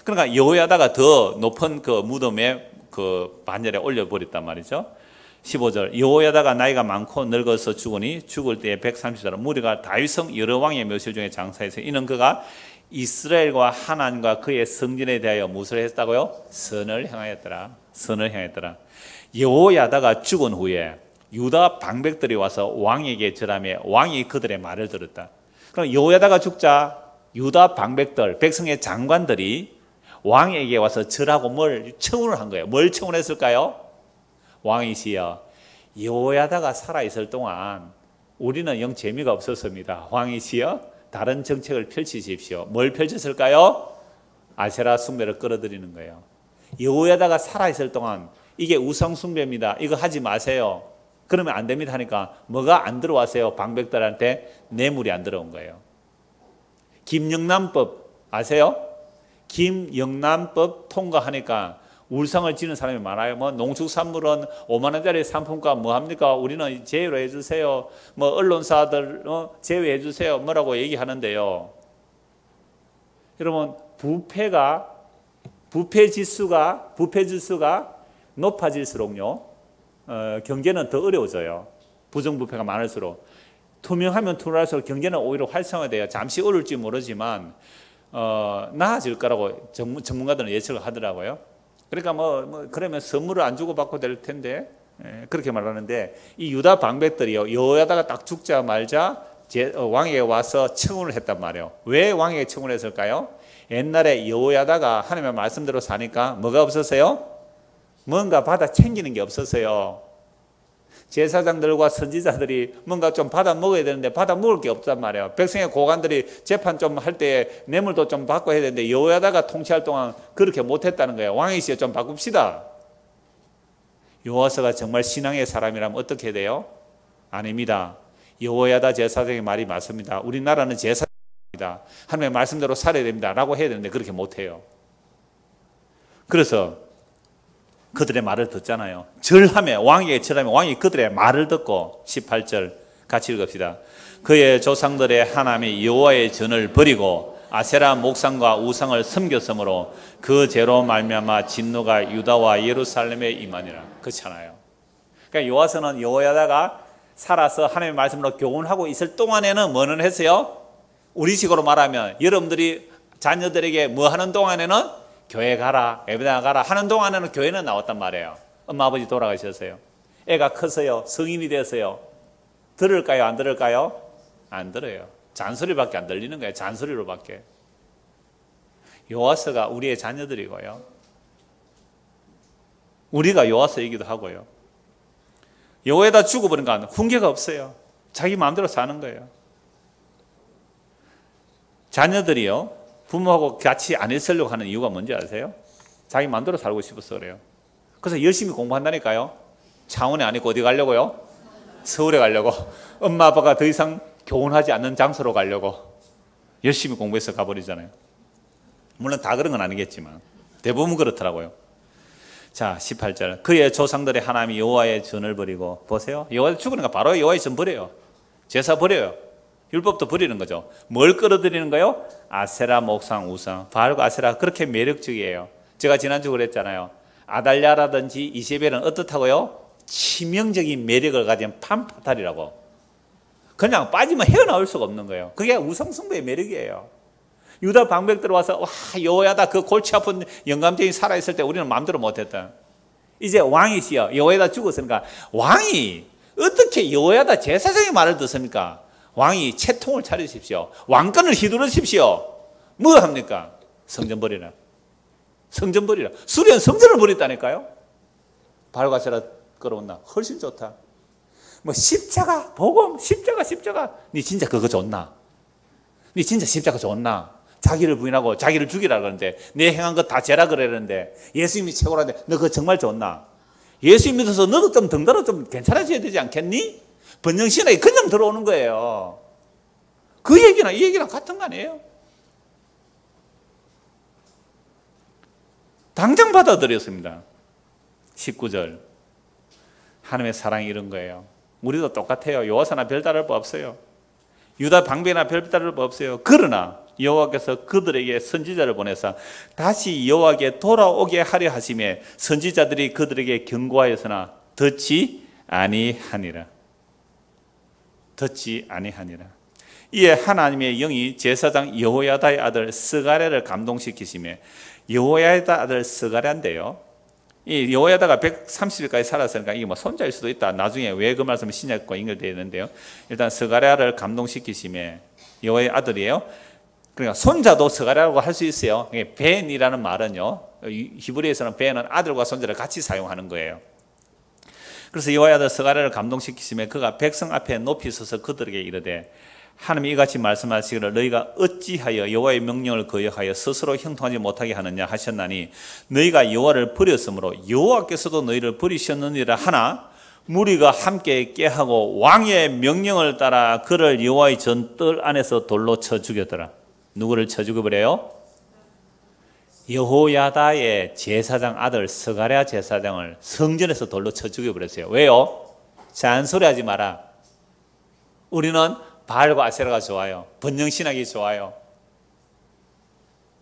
그러니까 여호야다가 더 높은 그 무덤에 그 반열에 올려버렸단 말이죠. 15절. 여호야다가 나이가 많고 늙어서 죽으니 죽을 때에 130살 무리가 다윗성 여러 왕의 묘실 중에 장사해서 이는 그가 이스라엘과 하나님과 그의 성전에 대하여 무엇을 했다고요? 선을 행하였더라. 선을 행하였더라. 여호야다가 죽은 후에 유다 방백들이 와서 왕에게 절하며 왕이 그들의 말을 들었다. 그럼 여호야다가 죽자 유다 방백들, 백성의 장관들이 왕에게 와서 절하고 뭘 청혼을 한 거예요. 뭘 청혼했을까요? 왕이시여, 여호야다가 살아있을 동안 우리는 영 재미가 없었습니다. 왕이시여, 다른 정책을 펼치십시오. 뭘 펼쳤을까요? 아세라 숭배를 끌어들이는 거예요. 여호야다가 살아있을 동안 이게 우상 숭배입니다. 이거 하지 마세요. 그러면 안 됩니다 하니까 뭐가 안 들어왔어요? 방백들한테 뇌물이 안 들어온 거예요. 김영란법 아세요? 김영란법 통과하니까 울상을 지는 사람이 많아요. 뭐 농축산물은 5만 원짜리 상품가 뭐 합니까? 우리는 제외로 해주세요. 뭐 언론사들 제외해 주세요. 뭐라고 얘기하는데요. 여러분 부패 지수가 높아질수록요 경제는 더 어려워져요. 부정부패가 많을수록. 투명하면 투명할수록 경제는 오히려 활성화돼요. 잠시 어려울지 모르지만 나아질 거라고 전문가들은 예측을 하더라고요. 그러니까 그러면 선물을 안 주고 받고 될 텐데 그렇게 말하는데 이 유다 방백들이요 여호야다가 딱 죽자 말자 왕에게 와서 청혼을 했단 말이에요. 왜 왕에게 청혼을 했을까요? 옛날에 여호야다가 하나님의 말씀대로 사니까 뭐가 없었어요? 뭔가 받아 챙기는 게 없었어요. 제사장들과 선지자들이 뭔가 좀 받아 먹어야 되는데 받아 먹을 게 없단 말이에요. 백성의 고관들이 재판 좀 할 때 뇌물도 좀 받고 해야 되는데 여호야다가 통치할 동안 그렇게 못했다는 거예요. 왕이시여 좀 바꿉시다. 여호와서가 정말 신앙의 사람이라면 어떻게 해야 돼요? 아닙니다. 여호야다 제사장의 말이 맞습니다. 우리나라는 제사장입니다. 하나님의 말씀대로 살아야 됩니다. 라고 해야 되는데 그렇게 못해요. 그래서 그들의 말을 듣잖아요. 절하며 왕에게 절하며 왕이 그들의 말을 듣고 18절 같이 읽읍시다. 그의 조상들의 하나님의 여호와의 전을 버리고 아세라 목상과 우상을 섬겼으므로 그 죄로 말미암아 진노가 유다와 예루살렘에 임하니라. 그렇잖아요. 그러니까 여호와서는 여호야다가 살아서 하나님의 말씀으로 교훈하고 있을 동안에는 뭐는 했어요? 우리식으로 말하면 여러분들이 자녀들에게 뭐 하는 동안에는 교회 가라, 예배 나가라 하는 동안에는 교회는 나왔단 말이에요. 엄마 아버지 돌아가셨어요. 애가 커서요, 성인이 돼서요. 들을까요, 안 들을까요? 안 들어요. 잔소리밖에 안 들리는 거예요. 잔소리로밖에. 여호와서가 우리의 자녀들이고요. 우리가 여호와서이기도 하고요. 여호와에다 죽어버리니까 훈계가 없어요. 자기 마음대로 사는 거예요. 자녀들이요. 부모하고 같이 안 있으려고 하는 이유가 뭔지 아세요? 자기 마음대로 살고 싶어서 그래요. 그래서 열심히 공부한다니까요. 창원에 안 있고 어디 가려고요? 서울에 가려고. 엄마 아빠가 더 이상 교훈하지 않는 장소로 가려고 열심히 공부해서 가버리잖아요. 물론 다 그런 건 아니겠지만 대부분 그렇더라고요. 자 18절 그의 조상들의 하나님이 여호와의 전을 버리고 보세요. 여호와 죽으니까 바로 여호와의 전 버려요. 제사 버려요. 율법도 버리는 거죠. 뭘 끌어들이는 거요? 아세라 목상 우상. 바알과 아세라 그렇게 매력적이에요. 제가 지난주 그랬잖아요. 아달랴라든지 이세벨은 어떻다고요? 치명적인 매력을 가진 판파탈이라고. 그냥 빠지면 헤어나올 수가 없는 거예요. 그게 우상숭배의 매력이에요. 유다 방백들 와서 와 여호야다 그 골치 아픈 영감쟁이 살아있을 때 우리는 마음대로 못했다. 이제 왕이시여 여호야다 죽었으니까 왕이 어떻게 여호야다 제사장의 말을 듣습니까? 왕이 채통을 차리십시오. 왕권을 휘두르십시오. 뭐 합니까? 성전 버리라. 성전 버리라. 수련 성전을 버렸다니까요. 바알과세라 끌어온다. 훨씬 좋다. 뭐 십자가 복음 십자가 니 진짜 그거 좋나? 니 진짜 십자가 좋나? 자기를 부인하고 자기를 죽이라 그러는데 내 행한 거 다 죄라 그러는데 예수님이 최고라는데 너 그거 정말 좋나? 예수 믿어서 너도 좀 덩달아 좀 괜찮아져야 되지 않겠니? 번영신학이 그냥 들어오는 거예요. 그 얘기나 이 얘기랑 같은 거 아니에요? 당장 받아들였습니다. 19절 하나님의 사랑이 이런 거예요. 우리도 똑같아요. 여호와서나 별다를 바 없어요. 유다 방배나 별다를 바 없어요. 그러나 여호와께서 그들에게 선지자를 보내사 다시 여호와께 돌아오게 하려 하심에 선지자들이 그들에게 경고하였으나 듣지 아니하니라. 듣지 아니하니라. 이에 하나님의 영이 제사장 여호야다의 아들 스가랴를 감동시키시며 여호야다 아들 스가랴인데요. 이 여호야다가 130일까지 살았으니까 이게 뭐 손자일 수도 있다. 나중에 왜 그 말씀은 신약과 연결되어 있는데요. 일단 스가랴를 감동시키시며 여호야의 아들이에요. 그러니까 손자도 스가랴라고 할 수 있어요. 벤이라는 말은요. 히브리에서는 벤은 아들과 손자를 같이 사용하는 거예요. 그래서 여호와의 아들 스가랴를 감동시키시며 그가 백성 앞에 높이 서서 그들에게 이르되 하나님이 이같이 말씀하시기를 너희가 어찌하여 여호와의 명령을 거역하여 스스로 형통하지 못하게 하느냐 하셨나니 너희가 여호와를 버렸으므로 여호와께서도 너희를 버리셨느니라 하나 무리가 함께 깨하고 왕의 명령을 따라 그를 여호와의 전뜰 안에서 돌로 쳐 죽였더라. 누구를 쳐 죽여버려요? 여호야다의 제사장 아들 스가랴 제사장을 성전에서 돌로 쳐 죽여버렸어요. 왜요? 잔소리 하지 마라. 우리는 바알과 아세라가 좋아요. 번영신학이 좋아요.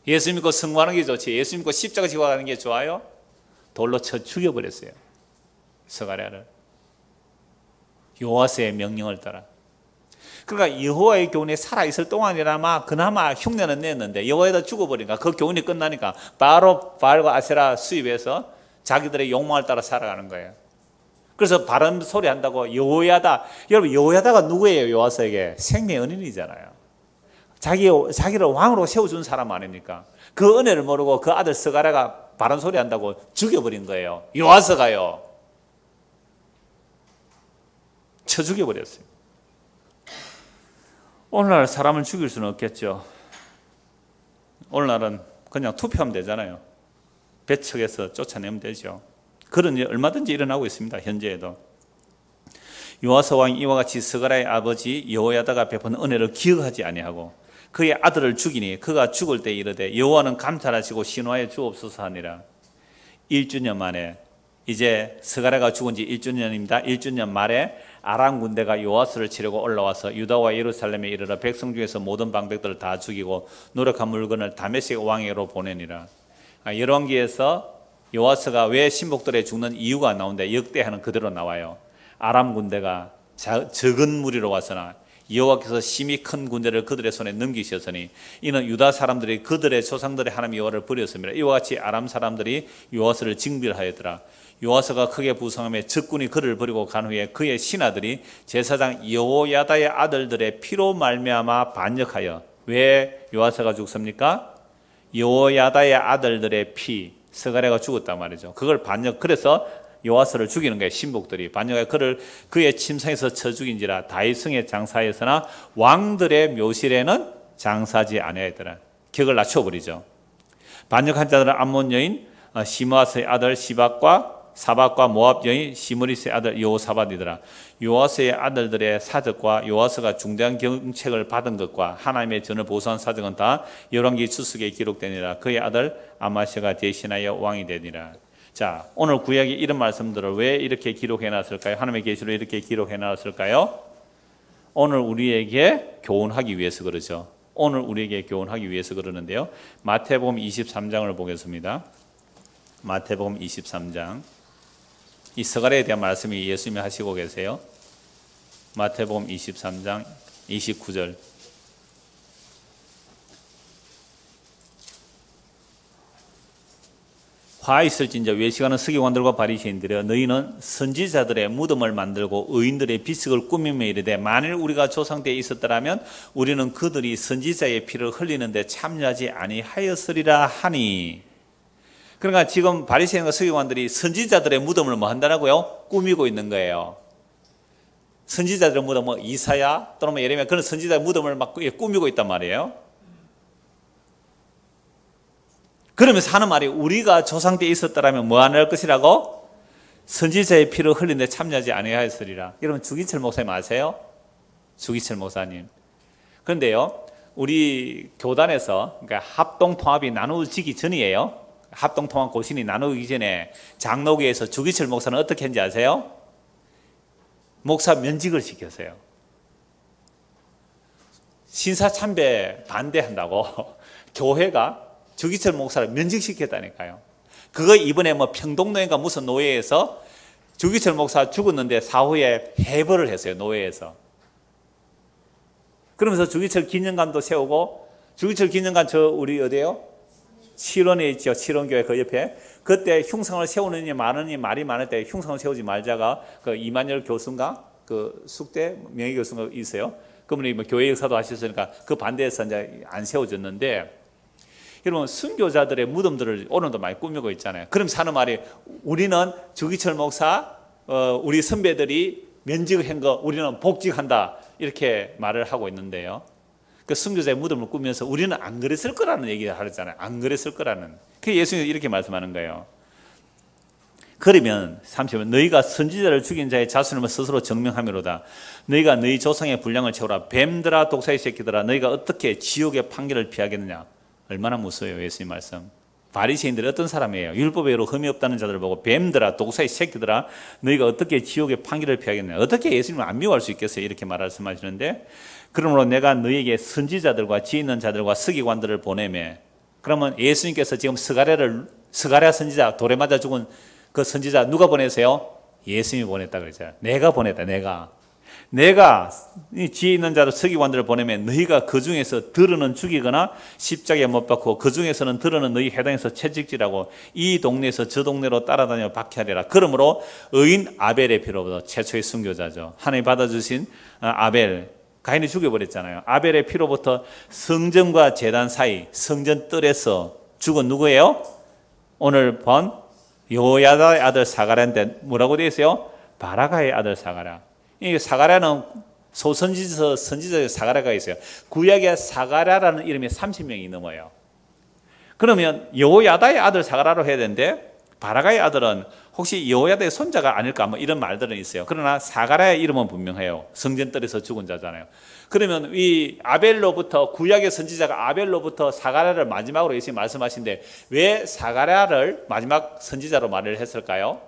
예수 믿고 성공하는 게 좋지. 예수 믿고 십자가 지고 가는 게 좋아요? 돌로 쳐 죽여버렸어요. 스가랴를. 여호와서의 명령을 따라. 그러니까 여호와의 교훈이 살아있을 동안이라마 그나마 흉내는 냈는데 여호와에다 죽어버리니까 그 교훈이 끝나니까 바로 바알과 아세라 수입해서 자기들의 욕망을 따라 살아가는 거예요. 그래서 바른 소리 한다고 여호야다. 여러분 여호야다가 누구예요? 여호와서에게 생명의 은인이잖아요. 자기를 왕으로 세워준 사람 아닙니까? 그 은혜를 모르고 그 아들 스가랴가 바른 소리 한다고 죽여버린 거예요. 여호와서가요. 쳐 죽여버렸어요. 오늘날 사람을 죽일 수는 없겠죠. 오늘날은 그냥 투표하면 되잖아요. 배척해서 쫓아내면 되죠. 그런 일 얼마든지 일어나고 있습니다. 현재에도. 요아스 왕이 이와 같이 스가랴의 아버지 여호야다가 베푼 은혜를 기억하지 아니하고 그의 아들을 죽이니 그가 죽을 때 이르되 여호와는 감찰하시고 신화에 주옵소서 하니라. 1주년 만에 이제 스가랴가 죽은 지 1주년입니다. 1주년 말에 아람 군대가 요아스를 치려고 올라와서 유다와 예루살렘에 이르러 백성 중에서 모든 방백들을 다 죽이고 노력한 물건을 다메섹 왕에게로 보내니라. 열왕기에서 요아스가 왜 신복들에 죽는 이유가 나오는데 역대하는 그대로 나와요. 아람 군대가 적은 무리로 왔으나 여호와께서 심히 큰 군대를 그들의 손에 넘기셨으니 이는 유다 사람들이 그들의 조상들의 하나님 여호와를 버렸습니다. 이와 같이 아람 사람들이 요아스를 징벌하였더라. 요아스가 크게 부성함에 적군이 그를 버리고 간 후에 그의 신하들이 제사장 여호야다의 아들들의 피로 말미암아 반역하여. 왜 요아스가 죽습니까? 여호야다의 아들들의 피, 스가랴가 죽었단 말이죠. 그걸 반역. 그래서 요아스를 죽이는 거예요. 신복들이 반역하여 그를 그의 침상에서 쳐 죽인지라. 다윗성에 장사하였으나 왕들의 묘실에는 장사하지 아니하였더라. 격을 낮춰버리죠. 반역한 자들은 암몬 여인 시므아스의 아들 시박과 사박과 모압 여인 시므리스의 아들 여호사밧이더라. 요아스의 아들들의 사적과 요아스가 중대한 경책을 받은 것과 하나님의 전을 보수한 사적은 다 열왕기 추수기에 기록되니라. 그의 아들 아마시아가 대신하여 왕이 되니라. 자, 오늘 구약이 이런 말씀들을 왜 이렇게 기록해 놨을까요? 하나님의 계시로 이렇게 기록해 놨을까요? 오늘 우리에게 교훈하기 위해서 그러죠. 오늘 우리에게 교훈하기 위해서 그러는데요. 마태복음 23장을 보겠습니다. 마태복음 23장. 이 스가랴에 대한 말씀이 예수님이 하시고 계세요. 마태복음 23장 29절. 화 있을진저 외식하는 서기관들과 바리새인들이여 너희는 선지자들의 무덤을 만들고 의인들의 비석을 꾸미며 이르되 만일 우리가 조상 때에 있었더라면 우리는 그들이 선지자의 피를 흘리는데 참여하지 아니하였으리라 하니. 그러니까 지금 바리새인과 서기관들이 선지자들의 무덤을 뭐 한다고요? 꾸미고 있는 거예요. 선지자들의 무덤, 뭐 이사야 또는 뭐 예레미야 그런 선지자의 무덤을 막 꾸미고 있단 말이에요. 그러면서 하는 말이 우리가 조상 때에 있었더라면 뭐 안 할 것이라고? 선지자의 피를 흘리는데 참여하지 아니하였으리라. 여러분 주기철 목사님 아세요? 주기철 목사님. 그런데요, 우리 교단에서 그러니까 합동통합이 나누어지기 전이에요. 합동통합 고신이 나누기 전에 장로교에서 주기철 목사는 어떻게 했는지 아세요? 목사 면직을 시켰어요. 신사참배 반대한다고 교회가 주기철 목사를 면직시켰다니까요. 그거 이번에 뭐 평동노예인가 무슨 노예에서 주기철 목사 죽었는데 사후에 해벌을 했어요. 노예에서. 그러면서 주기철 기념관도 세우고, 주기철 기념관 저 우리 어디에요? 칠원에 있죠. 칠원교회 그 옆에. 그때 흉상을 세우느니 마느니 말이 많을 때 흉상을 세우지 말자가 그 이만열 교수인가? 그 숙대 명예교수가 있어요. 그분이 뭐 교회 역사도 하셨으니까 그 반대해서 이제 안 세워졌는데, 여러분 순교자들의 무덤들을 오늘도 많이 꾸미고 있잖아요. 그럼 사는 말이 우리는 주기철 목사 우리 선배들이 면직한 거 우리는 복직한다 이렇게 말을 하고 있는데요. 그 순교자의 무덤을 꾸면서 우리는 안 그랬을 거라는 얘기를 하잖아요. 안 그랬을 거라는. 그 예수님이 이렇게 말씀하는 거예요. 그러면 30번 너희가 선지자를 죽인 자의 자손을 스스로 증명하미로다. 너희가 너희 조상의 분량을 채우라. 뱀들아 독사의 새끼들아 너희가 어떻게 지옥의 판결을 피하겠느냐. 얼마나 무서워요. 예수님 말씀. 바리새인들이 어떤 사람이에요? 율법에 흠이 없다는 자들을 보고 뱀들아 독사의 새끼들아 너희가 어떻게 지옥의 판결을 피하겠냐? 어떻게 예수님을 안 미워할 수 있겠어요? 이렇게 말씀하시는데 그러므로 내가 너희에게 선지자들과 지혜 있는 자들과 서기관들을 보내매 그러면 예수님께서 지금 스가랴 선지자 돌에 맞아 죽은 그 선지자 누가 보내세요? 예수님이 보냈다 그랬잖아요. 내가 보냈다. 내가 이 지혜 있는 자들 서기관들을 보내면 너희가 그 중에서 들어는 죽이거나 십자가에 못 박고 그 중에서는 들어는 너희 회당에서 채찍질하고 이 동네에서 저 동네로 따라다녀 박해하리라. 그러므로 의인 아벨의 피로부터 최초의 순교자죠. 하나님 받아주신 아벨 가인이 죽여버렸잖아요. 아벨의 피로부터 성전과 제단 사이 성전 뜰에서 죽은 누구예요? 오늘 본 여호야다의 아들 사가랴인데 뭐라고 되어 있어요? 바라가의 아들 사가랴. 이 사가랴는 선지자의 사가랴가 있어요. 구약에 사가랴라는 이름이 30명이 넘어요. 그러면 여호야다의 아들 사가랴로 해야 되는데 바라가의 아들은 혹시 여호야다의 손자가 아닐까 뭐 이런 말들은 있어요. 그러나 사가랴의 이름은 분명해요. 성전뜰에서 죽은 자잖아요. 그러면 이 아벨로부터 구약의 선지자가 아벨로부터 사가랴를 마지막으로 예수님이 말씀하신데 왜 사가랴를 마지막 선지자로 말을 했을까요?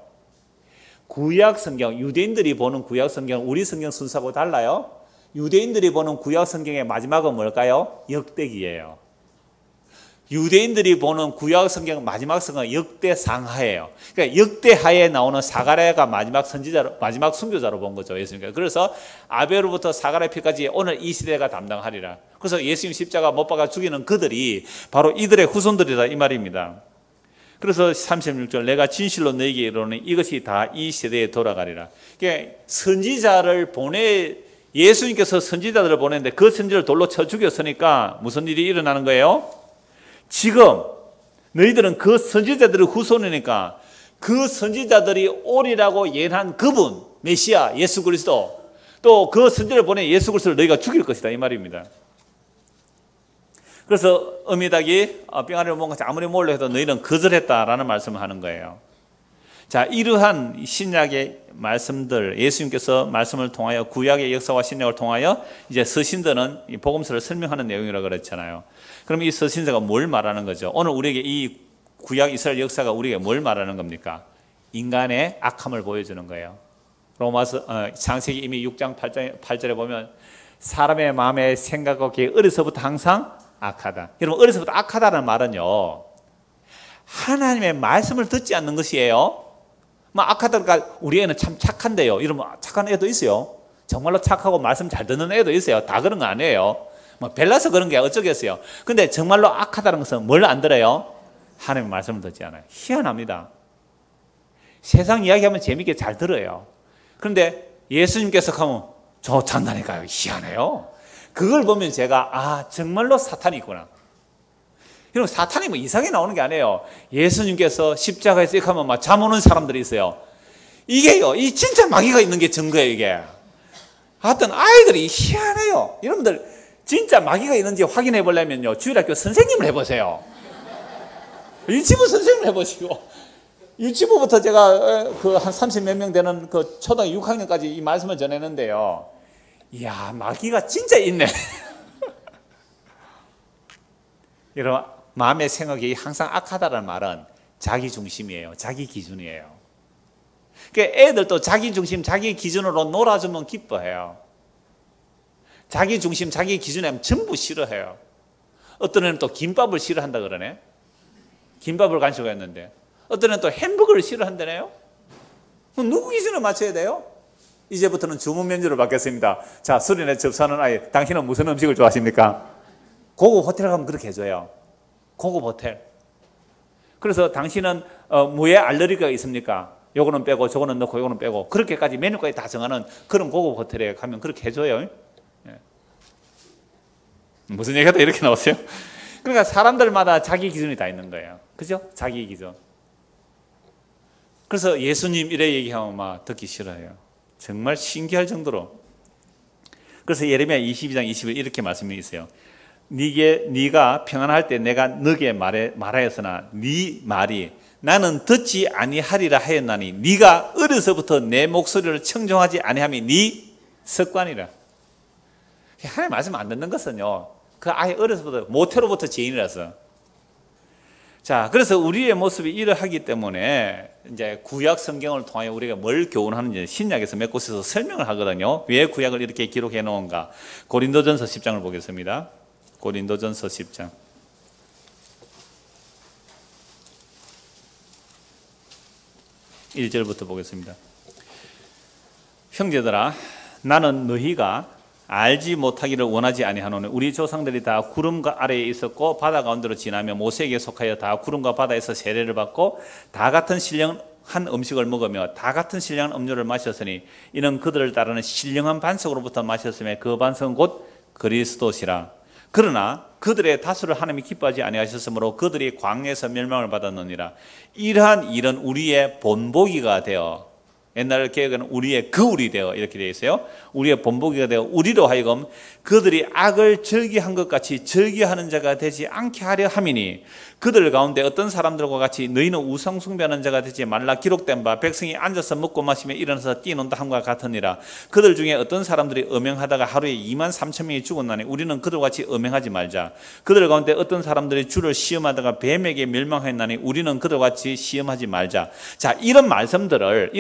구약 성경, 유대인들이 보는 구약 성경, 우리 성경 순서하고 달라요. 유대인들이 보는 구약 성경의 마지막은 뭘까요? 역대기예요. 유대인들이 보는 구약 성경 마지막 성경은 역대상하예요. 그러니까 역대하에 나오는 사가랴가 마지막 선지자로, 마지막 순교자로 본 거죠. 예수님께서. 그래서 아벨로부터 사가랴 피까지 오늘 이 시대가 담당하리라. 그래서 예수님 십자가 못 박아 죽이는 그들이 바로 이들의 후손들이다 이 말입니다. 그래서 36절 내가 진실로 너에게 이르노니 이것이 다 이 세대에 돌아가리라. 그러니까 선지자를 예수님께서 선지자들을 보냈는데 그 선지자를 돌로 쳐 죽였으니까 무슨 일이 일어나는 거예요? 지금 너희들은 그 선지자들의 후손이니까 그 선지자들이 오리라고 예언한 그분 메시아 예수 그리스도 또 그 선지자를 보낸 예수 그리스도를 너희가 죽일 것이다 이 말입니다. 그래서 어미닭이 병아리를 먹은 것이 아무리 몰라 해도 너희는 거절했다라는 말씀을 하는 거예요. 자, 이러한 신약의 말씀들 예수님께서 말씀을 통하여 구약의 역사와 신약을 통하여 이제 서신들은 이 복음서를 설명하는 내용이라고 그랬잖아요. 그럼 이 서신서가 뭘 말하는 거죠? 오늘 우리에게 이 구약 이스라엘 역사가 우리에게 뭘 말하는 겁니까? 인간의 악함을 보여주는 거예요. 로마서 창세기 이미 6장 8절에 보면 사람의 마음의 생각과 계획 어려서부터 항상 악하다. 여러분 어려서부터 악하다는 말은요 하나님의 말씀을 듣지 않는 것이에요. 악하다니까 우리 애는 참 착한데요. 이러면 착한 애도 있어요. 정말로 착하고 말씀 잘 듣는 애도 있어요. 다 그런 거 아니에요. 벨라서 그런 게 어쩌겠어요. 근데 정말로 악하다는 것은 뭘 안 들어요? 하나님의 말씀을 듣지 않아요. 희한합니다. 세상 이야기하면 재밌게 잘 들어요. 그런데 예수님께서 하면 저 잔다니까요. 희한해요. 그걸 보면 제가 정말로 사탄이 있구나. 여러분 사탄이 뭐 이상하게 나오는 게 아니에요. 예수님께서 십자가에서 이렇게 하면 막 잠 오는 사람들이 있어요. 이게요. 이 진짜 마귀가 있는 게 증거예요 이게. 하여튼 아이들이 희한해요. 여러분들 진짜 마귀가 있는지 확인해 보려면요 주일학교 선생님을 해보세요. 유치부 선생님을 해보시고 유치부부터 제가 그 한 30몇 명 되는 그 초등학교 6학년까지 이 말씀을 전했는데요. 이야 마귀가 진짜 있네. 여러분 마음의 생각이 항상 악하다는 말은 자기 중심이에요. 자기 기준이에요. 그러니까 애들도 자기 중심, 자기 기준으로 놀아주면 기뻐해요. 자기 중심, 자기 기준에 하면 전부 싫어해요. 어떤 애는 또 김밥을 싫어한다 그러네. 김밥을 간식했는데 어떤 애는 또 햄버거를 싫어한다네요. 그럼 누구 기준을 맞춰야 돼요? 이제부터는 주문 메뉴를 받겠습니다. 자, 수련회 접수하는 아이, 당신은 무슨 음식을 좋아하십니까? 고급 호텔 가면 그렇게 해줘요. 고급 호텔. 그래서 당신은 뭐에 알레르기가 있습니까? 요거는 빼고 저거는 넣고 요거는 빼고 그렇게까지 메뉴까지 다 정하는 그런 고급 호텔에 가면 그렇게 해줘요. 예. 무슨 얘기가 이렇게 나왔어요? 그러니까 사람들마다 자기 기준이 다 있는 거예요. 그죠? 자기 기준. 그래서 예수님 이래 얘기하면 막 듣기 싫어해요. 정말 신기할 정도로. 그래서 예레미야 22장 20일 이렇게 말씀이 있어요. 네가 평안할 때 내가 너게 말하였으나 네 말이 나는 듣지 아니하리라 하였나니 네가 어려서부터 내 목소리를 청종하지 아니함이 네 습관이라. 하나님 말씀 안 듣는 것은요 그 아예 어려서부터 모태로부터 죄인이라서. 자, 자, 그래서 우리의 모습이 이러하기 때문에 이제 구약 성경을 통하여 우리가 뭘 교훈하는지 신약에서 몇 곳에서 설명을 하거든요. 왜 구약을 이렇게 기록해 놓은가? 고린도전서 10장을 보겠습니다. 고린도전서 10장. 1절부터 보겠습니다. 형제들아, 나는 너희가 알지 못하기를 원하지 아니하노니 우리 조상들이 다 구름과 아래에 있었고 바다 가운데로 지나며 모세에게 속하여 다 구름과 바다에서 세례를 받고 다 같은 신령한 음식을 먹으며 다 같은 신령한 음료를 마셨으니 이는 그들을 따르는 신령한 반석으로부터 마셨으며 그 반석은 곧 그리스도시라. 그러나 그들의 다수를 하나님이 기뻐하지 아니하셨으므로 그들이 광야에서 멸망을 받았느니라. 이러한 일은 우리의 본보기가 되어, 옛날 개혁에는 우리의 그울이 되어 이렇게 되어 있어요. 우리의 본보기가 되어 우리로 하여금 그들이 악을 즐기한 것 같이 즐기하는 자가 되지 않게 하려 함이니 그들 가운데 어떤 사람들과 같이 너희는 우상 숭배하는 자가 되지 말라. 기록된 바 백성이 앉아서 먹고 마시며 일어나서 뛰논다 함과 같으니라. 그들 중에 어떤 사람들이 음행하다가 하루에 23,000명이 죽었나니 우리는 그들과 같이 음행하지 말자. 그들 가운데 어떤 사람들이 주를 시험하다가 뱀에게 멸망했나니 우리는 그들과 같이 시험하지 말자. 자, 이런 말씀들을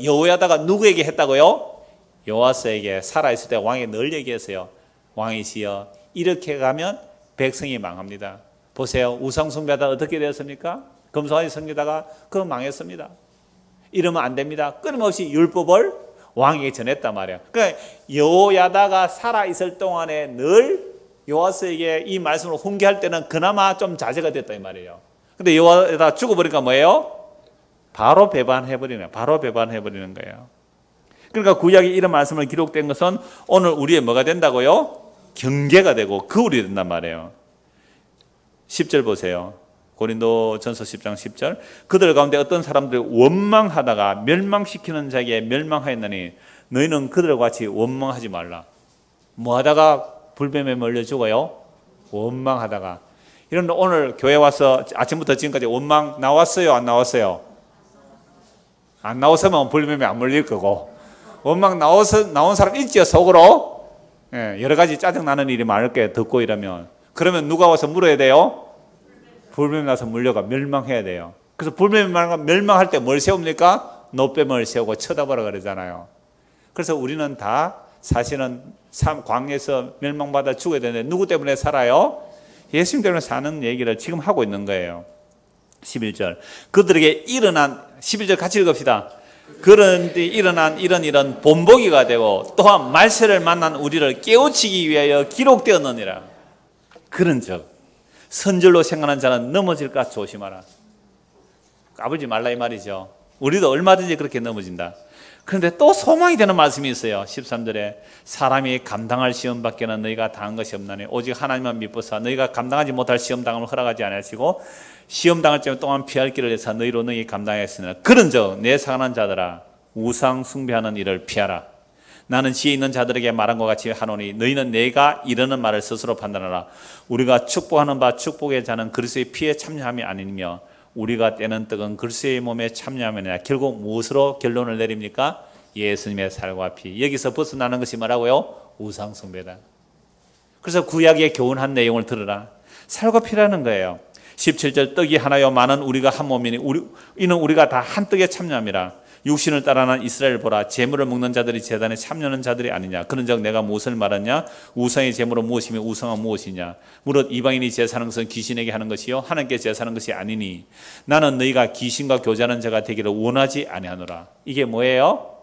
여호야다가 누구에게 했다고요? 여호와스에게 살아있을 때 왕이 늘 얘기했어요. 왕이시여, 이렇게 가면 백성이 망합니다. 보세요. 우상 숭배하다 어떻게 되었습니까? 금송아지 섬기다가 그거 망했습니다. 이러면 안 됩니다. 끊임없이 율법을 왕에게 전했단 말이에요. 그러니까 여호야다가 살아있을 동안에 늘 여호와스에게 이 말씀을 훈계할 때는 그나마 좀 자제가 됐다 이 말이에요. 근데 여호야다 죽어버리니까 뭐예요? 바로 배반해버리는 거예요. 그러니까 구약에 이런 말씀을 기록된 것은 오늘 우리의 뭐가 된다고요? 경계가 되고 그울이 된단 말이에요. 10절 보세요. 고린도전서 10장 10절. 그들 가운데 어떤 사람들이 원망하다가 멸망시키는 자에게 멸망하였나니 너희는 그들과 같이 원망하지 말라. 뭐 하다가 불뱀에 몰려 죽어요? 원망하다가. 이런데 오늘 교회 와서 아침부터 지금까지 원망 나왔어요? 안 나왔어요? 안 나왔으면 불뱀에 안 몰릴 거고, 원망 나온 사람 있죠, 속으로? 예, 여러 가지 짜증나는 일이 많을 거예요, 듣고 이러면. 그러면 누가 와서 물어야 돼요? 불뱀이 나서 물려가 멸망해야 돼요. 그래서 불뱀이 멸망할 때 뭘 세웁니까? 노뱀을 세우고 쳐다보라 그러잖아요. 그래서 우리는 다 사실은 광야에서 멸망받아 죽어야 되는데 누구 때문에 살아요? 예수님 때문에 사는 얘기를 지금 하고 있는 거예요. 11절. 그들에게 일어난, 11절 같이 읽읍시다. 그런데 일어난 이런 일은 본보기가 되고 또한 말세를 만난 우리를 깨우치기 위하여 기록되었느니라. 그런즉 선절로 생각하는 자는 넘어질까 조심하라. 까불지 말라 이 말이죠. 우리도 얼마든지 그렇게 넘어진다. 그런데 또 소망이 되는 말씀이 있어요. 13절에 사람이 감당할 시험 밖에는 너희가 당한 것이 없나니 오직 하나님만 믿고서 너희가 감당하지 못할 시험 당함을 허락하지 않으시고 시험 당할 때 또한 피할 길을 내사 너희로 너희 감당하였으나 그런즉 내 사랑하는 자들아 우상 숭배하는 일을 피하라. 나는 지혜 있는 자들에게 말한 것 같이 하노니 너희는 내가 이르는 말을 스스로 판단하라. 우리가 축복하는 바 축복의 자는 그리스도의 피에 참여함이 아니며 우리가 떼는 떡은 그리스도의 몸에 참여함이냐. 결국 무엇으로 결론을 내립니까? 예수님의 살과 피. 여기서 벗어나는 것이 뭐라고요? 우상 숭배다. 그래서 구약의 교훈한 내용을 들으라. 살과 피라는 거예요. 17절 떡이 하나요 많은 우리가 한 몸이니 이는 우리가 다 한 떡에 참여함이라. 육신을 따라난 이스라엘 보라. 제물을 먹는 자들이 제단에 참여하는 자들이 아니냐. 그런즉 내가 무엇을 말하냐. 우상의 제물은 무엇이며 우상은 무엇이냐. 무릇 이방인이 제사하는 것은 귀신에게 하는 것이요 하나님께 제사하는 것이 아니니 나는 너희가 귀신과 교제하는 자가 되기를 원하지 아니하노라. 이게 뭐예요?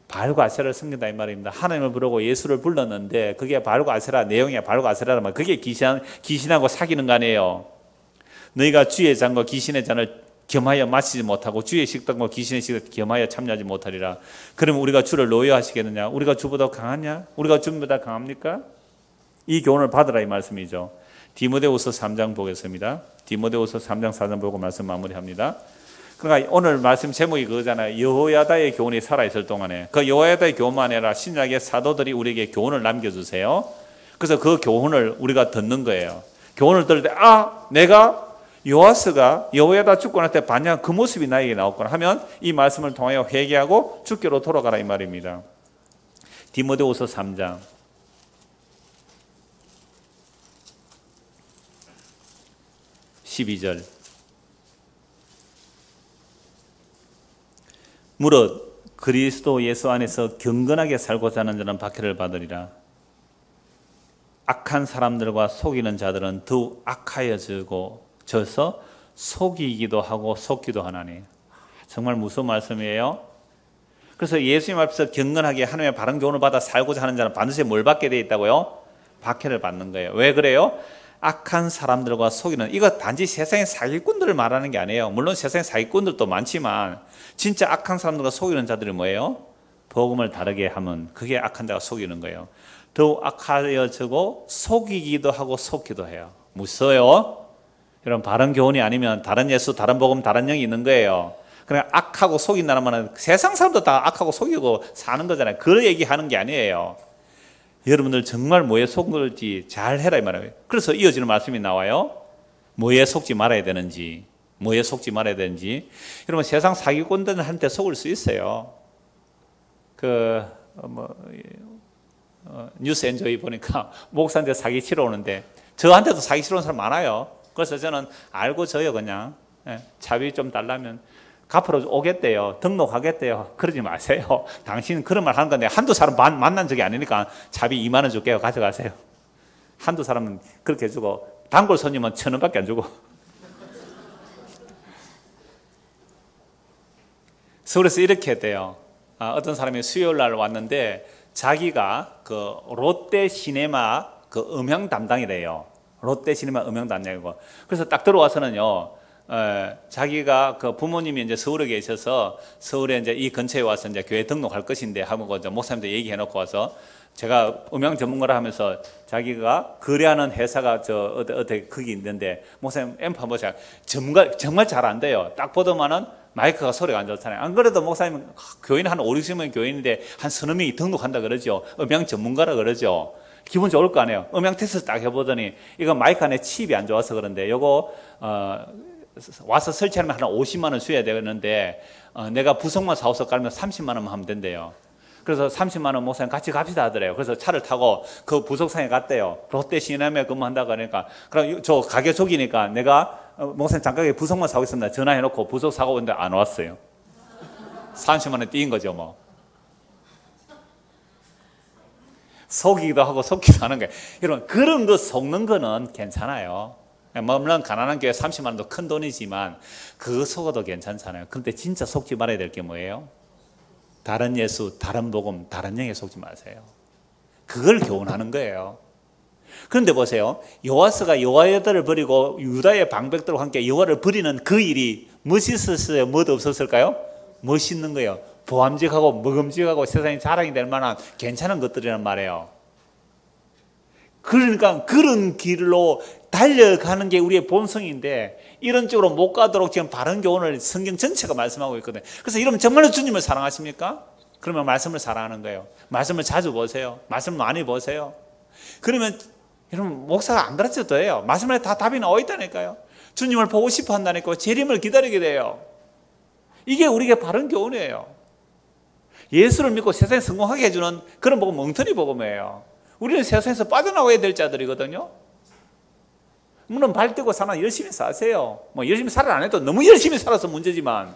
바알과 아세라를 섬긴다 이 말입니다. 하나님을 부르고 예수를 불렀는데 그게 바알과 아세라 내용이 바알과 아세라란 말. 그게 귀신하고 사귀는 거 아니에요. 너희가 주의 잔과 귀신의 잔을 겸하여 마시지 못하고 주의 식당과 귀신의 식당을 겸하여 참여하지 못하리라. 그러면 우리가 주를 노여하시겠느냐? 우리가 주보다 강하냐? 우리가 주보다 강합니까? 이 교훈을 받으라 이 말씀이죠. 디모데후서 3장 보겠습니다. 디모데후서 3장 4장 보고 말씀 마무리합니다. 그러니까 오늘 말씀 제목이 그거잖아요. 여호야다의 교훈이 살아있을 동안에. 그 여호야다의 교훈만 아니라 신약의 사도들이 우리에게 교훈을 남겨주세요. 그래서 그 교훈을 우리가 듣는 거예요. 교훈을 들을 때 내가 요아스가 여호야다 죽고 날 때 반야 그 모습이 나에게 나왔구나 하면 이 말씀을 통하여 회개하고 주께로 돌아가라 이 말입니다. 디모데후서 3장 12절. 무릇 그리스도 예수 안에서 경건하게 살고자 하는 자는 박해를 받으리라. 악한 사람들과 속이는 자들은 더욱 악하여져서 속이기도 하고 속기도 하나니. 정말 무서운 말씀이에요. 그래서 예수님 앞에서 경건하게 하나님의 바른 교훈을 받아 살고자 하는 자는 반드시 뭘 받게 되어 있다고요? 박해를 받는 거예요. 왜 그래요? 악한 사람들과 속이는, 이거 단지 세상의 사기꾼들을 말하는 게 아니에요. 물론 세상의 사기꾼들도 많지만 진짜 악한 사람들과 속이는 자들이 뭐예요? 복음을 다르게 하면 그게 악한 자가 속이는 거예요. 더욱 악하여지고 속이기도 하고 속기도 해요. 무서워요. 여러분, 바른 교훈이 아니면 다른 예수, 다른 복음, 다른 영이 있는 거예요. 그냥 악하고 속인다는 말은 세상 사람도 다 악하고 속이고 사는 거잖아요. 그걸 얘기하는 게 아니에요. 여러분들 정말 뭐에 속을지 잘 해라 이 말이에요. 그래서 이어지는 말씀이 나와요. 뭐에 속지 말아야 되는지, 뭐에 속지 말아야 되는지. 여러분, 세상 사기꾼들한테 속을 수 있어요. 뉴스 엔조이 보니까 목사한테 사기 치러 오는데 저한테도 사기 치러 오는 사람 많아요. 그래서 저는 알고 져요. 그냥 차비 좀 달라면 갚으러 오겠대요. 등록하겠대요. 그러지 마세요. 당신은 그런 말 하는 건데 한두 사람 만난 적이 아니니까 차비 2만 원 줄게요. 가져가세요. 한두 사람은 그렇게 해주고 단골 손님은 1,000원밖에 안 주고. 서울에서 이렇게 했대요. 어떤 사람이 수요일 날 왔는데 자기가 그 롯데 시네마 그 음향 담당이래요. 롯데 시네마 음향 담당이고. 그래서 딱 들어와서는요. 자기가 그 부모님이 이제 서울에 계셔서 서울에 이제 이 근처에 와서 이제 교회 등록할 것인데 하고 이제 목사님들 얘기해 놓고 와서 제가 음향 전문가라 하면서 자기가 거래하는 회사가 저 어디 거기 있는데 목사님 앰프 한번 보세요. 정말 잘 안 돼요. 딱 보더만은 마이크가 소리가 안 좋잖아요. 안 그래도 목사님 교인 한 5, 60명 교인인데 한 서너 명이 등록한다 그러죠. 음향 전문가라 그러죠. 기분 좋을 거 아니에요. 음향 테스트 딱 해보더니 이거 마이크 안에 칩이 안 좋아서 그런데 요거 와서 설치하면 한 50만 원 줘야 되는데 내가 부속만 사와서 깔면 30만 원만 하면 된대요. 그래서 30만 원 목사님 같이 갑시다 하더래요. 그래서 차를 타고 그 부속상에 갔대요. 롯데 시네마에 근무한다고 하니까 그럼 저 가게 족이니까 내가 목사님 잠깐 부속만 사고 있습니다. 전화해놓고 부속 사고 오는데 안 왔어요. 30만 원 띄인 거죠 뭐. 속이기도 하고 속기도 하는 거예요. 여러분, 그런 거 속는 거는 괜찮아요. 물론 가난한 교회 30만 원도 큰 돈이지만 그거 속어도 괜찮잖아요. 그런데 진짜 속지 말아야 될 게 뭐예요? 다른 예수, 다른 복음, 다른 영에 속지 마세요. 그걸 교훈하는 거예요. 그런데 보세요. 여호와스가 여호와여들을 버리고 유다의 방백들과 함께 여호와를 버리는 그 일이 멋있었어요? 뭐도 없었을까요? 멋있는 거예요. 보암직하고 먹음직하고 세상에 자랑이 될 만한 괜찮은 것들이란 말이에요. 그러니까 그런 길로 달려가는 게 우리의 본성인데 이런 쪽으로 못 가도록 지금 바른 교훈을 성경 전체가 말씀하고 있거든요. 그래서 여러분 정말로 주님을 사랑하십니까? 그러면 말씀을 사랑하는 거예요. 말씀을 자주 보세요. 말씀을 많이 보세요. 그러면 여러분 목사가 안 가르쳐도 돼요. 말씀에 다 답이 나와 있다니까요. 주님을 보고 싶어 한다니까요. 재림을 기다리게 돼요. 이게 우리에게 바른 교훈이에요. 예수를 믿고 세상에 성공하게 해주는 그런 복음 엉터리 복음이에요. 우리는 세상에서 빠져나와야 될 자들이거든요. 물론 발 떼고 사나 열심히 사세요. 뭐 열심히 살을 안 해도 너무 열심히 살아서 문제지만.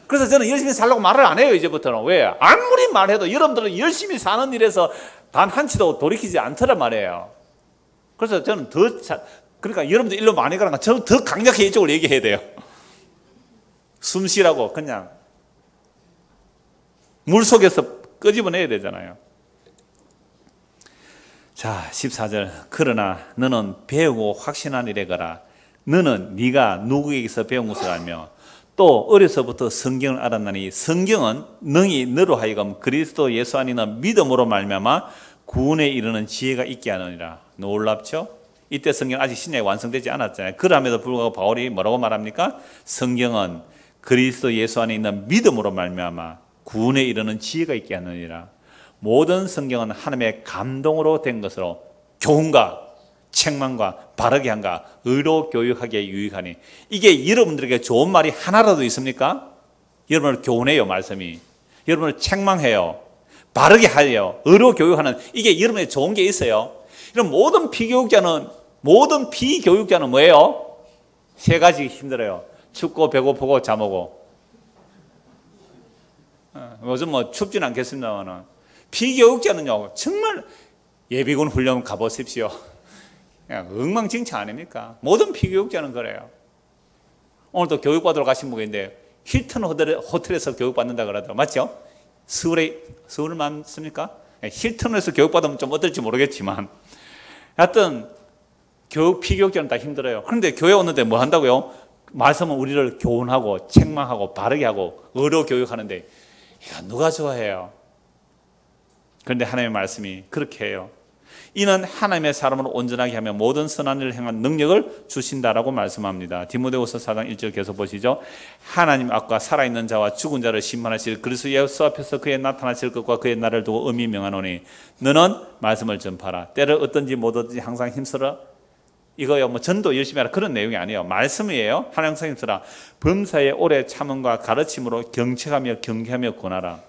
그래서 저는 열심히 살라고 말을 안 해요, 이제부터는. 왜? 아무리 말해도 여러분들은 열심히 사는 일에서 단 한치도 돌이키지 않더란 말이에요. 그래서 저는 그러니까 여러분들 일로 많이 가는 거 저는 더 강력히 이쪽으로 얘기해야 돼요. 숨 쉬라고 그냥 물 속에서 끄집어내야 되잖아요. 자, 14절. 그러나 너는 배우고 확신한 일에 거라. 너는 네가 누구에게서 배운 것을 알며 또 어려서부터 성경을 알았나니 성경은 능히 너로 하여금 그리스도 예수 안에는 믿음으로 말미암아 구원에 이르는 지혜가 있게 하느니라. 놀랍죠? 이때 성경은 아직 신약이 완성되지 않았잖아요. 그럼에도 불구하고 바울이 뭐라고 말합니까? 성경은 그리스도 예수 안에 있는 믿음으로 말미암아 구원에 이르는 지혜가 있게 하느니라. 모든 성경은 하나님의 감동으로 된 것으로 교훈과 책망과 바르게 함과 의로 교육하기에 유익하니. 이게 여러분들에게 좋은 말이 하나라도 있습니까? 여러분을 교훈해요, 말씀이. 여러분을 책망해요, 바르게 하여 의로 교육하는, 이게 여러분에게 좋은 게 있어요. 이런 모든 비교육자는 뭐예요? 세 가지 힘들어요. 춥고 배고프고 잠 오고. 요즘 뭐 춥진 않겠습니다만 피교육자는요 정말 예비군 훈련 가보십시오. 그냥 엉망진창 아닙니까? 모든 피교육자는 그래요. 오늘도 교육받으러 가신 분인데 힐튼 호텔에서 교육받는다 그러더라고요. 맞죠? 서울에 많습니까? 힐튼에서 교육받으면 좀 어떨지 모르겠지만 하여튼 피교육자는 다 힘들어요. 그런데 교회 오는데 뭐 한다고요? 말씀은 우리를 교훈하고 책망하고 바르게 하고 의로 교육하는데 이거 누가 좋아해요? 그런데 하나님의 말씀이 그렇게 해요. 이는 하나님의 사람을 온전하게 하며 모든 선한 일을 행한 능력을 주신다라고 말씀합니다. 디모데후서 4장 1절 계속 보시죠. 하나님 앞과 살아있는 자와 죽은 자를 심판하실 그리스도 예수 앞에서 그의 나타나실 것과 그의 날을 두고 의미 명하노니 너는 말씀을 전파하라. 때를 얻든지 못 얻든지 항상 힘쓰라. 이거요 뭐 전도 열심히 하라 그런 내용이 아니에요. 말씀이에요. 하나님 힘쓰라. 범사에 오래 참음과 가르침으로 경책하며 경계하며 권하라.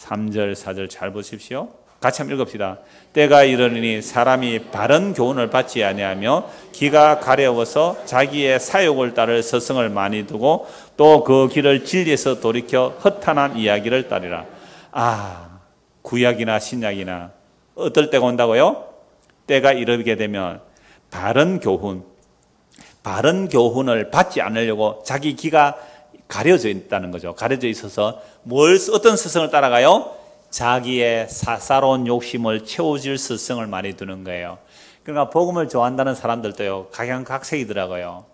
3절 4절 잘 보십시오. 같이 한번 읽읍시다. 때가 이르니 사람이 바른 교훈을 받지 아니하며 귀가 가려워서 자기의 사욕을 따를 서성을 많이 두고 또 그 길을 진리에서 돌이켜 허탄한 이야기를 따르라. 구약이나 신약이나 어떨 때가 온다고요? 때가 이르게 되면 바른 교훈을 받지 않으려고 자기 귀가 가려져 있다는 거죠. 가려져 있어서 어떤 스승을 따라가요? 자기의 사사로운 욕심을 채워줄 스승을 많이 두는 거예요. 그러니까 복음을 좋아한다는 사람들도요 각양각색이더라고요.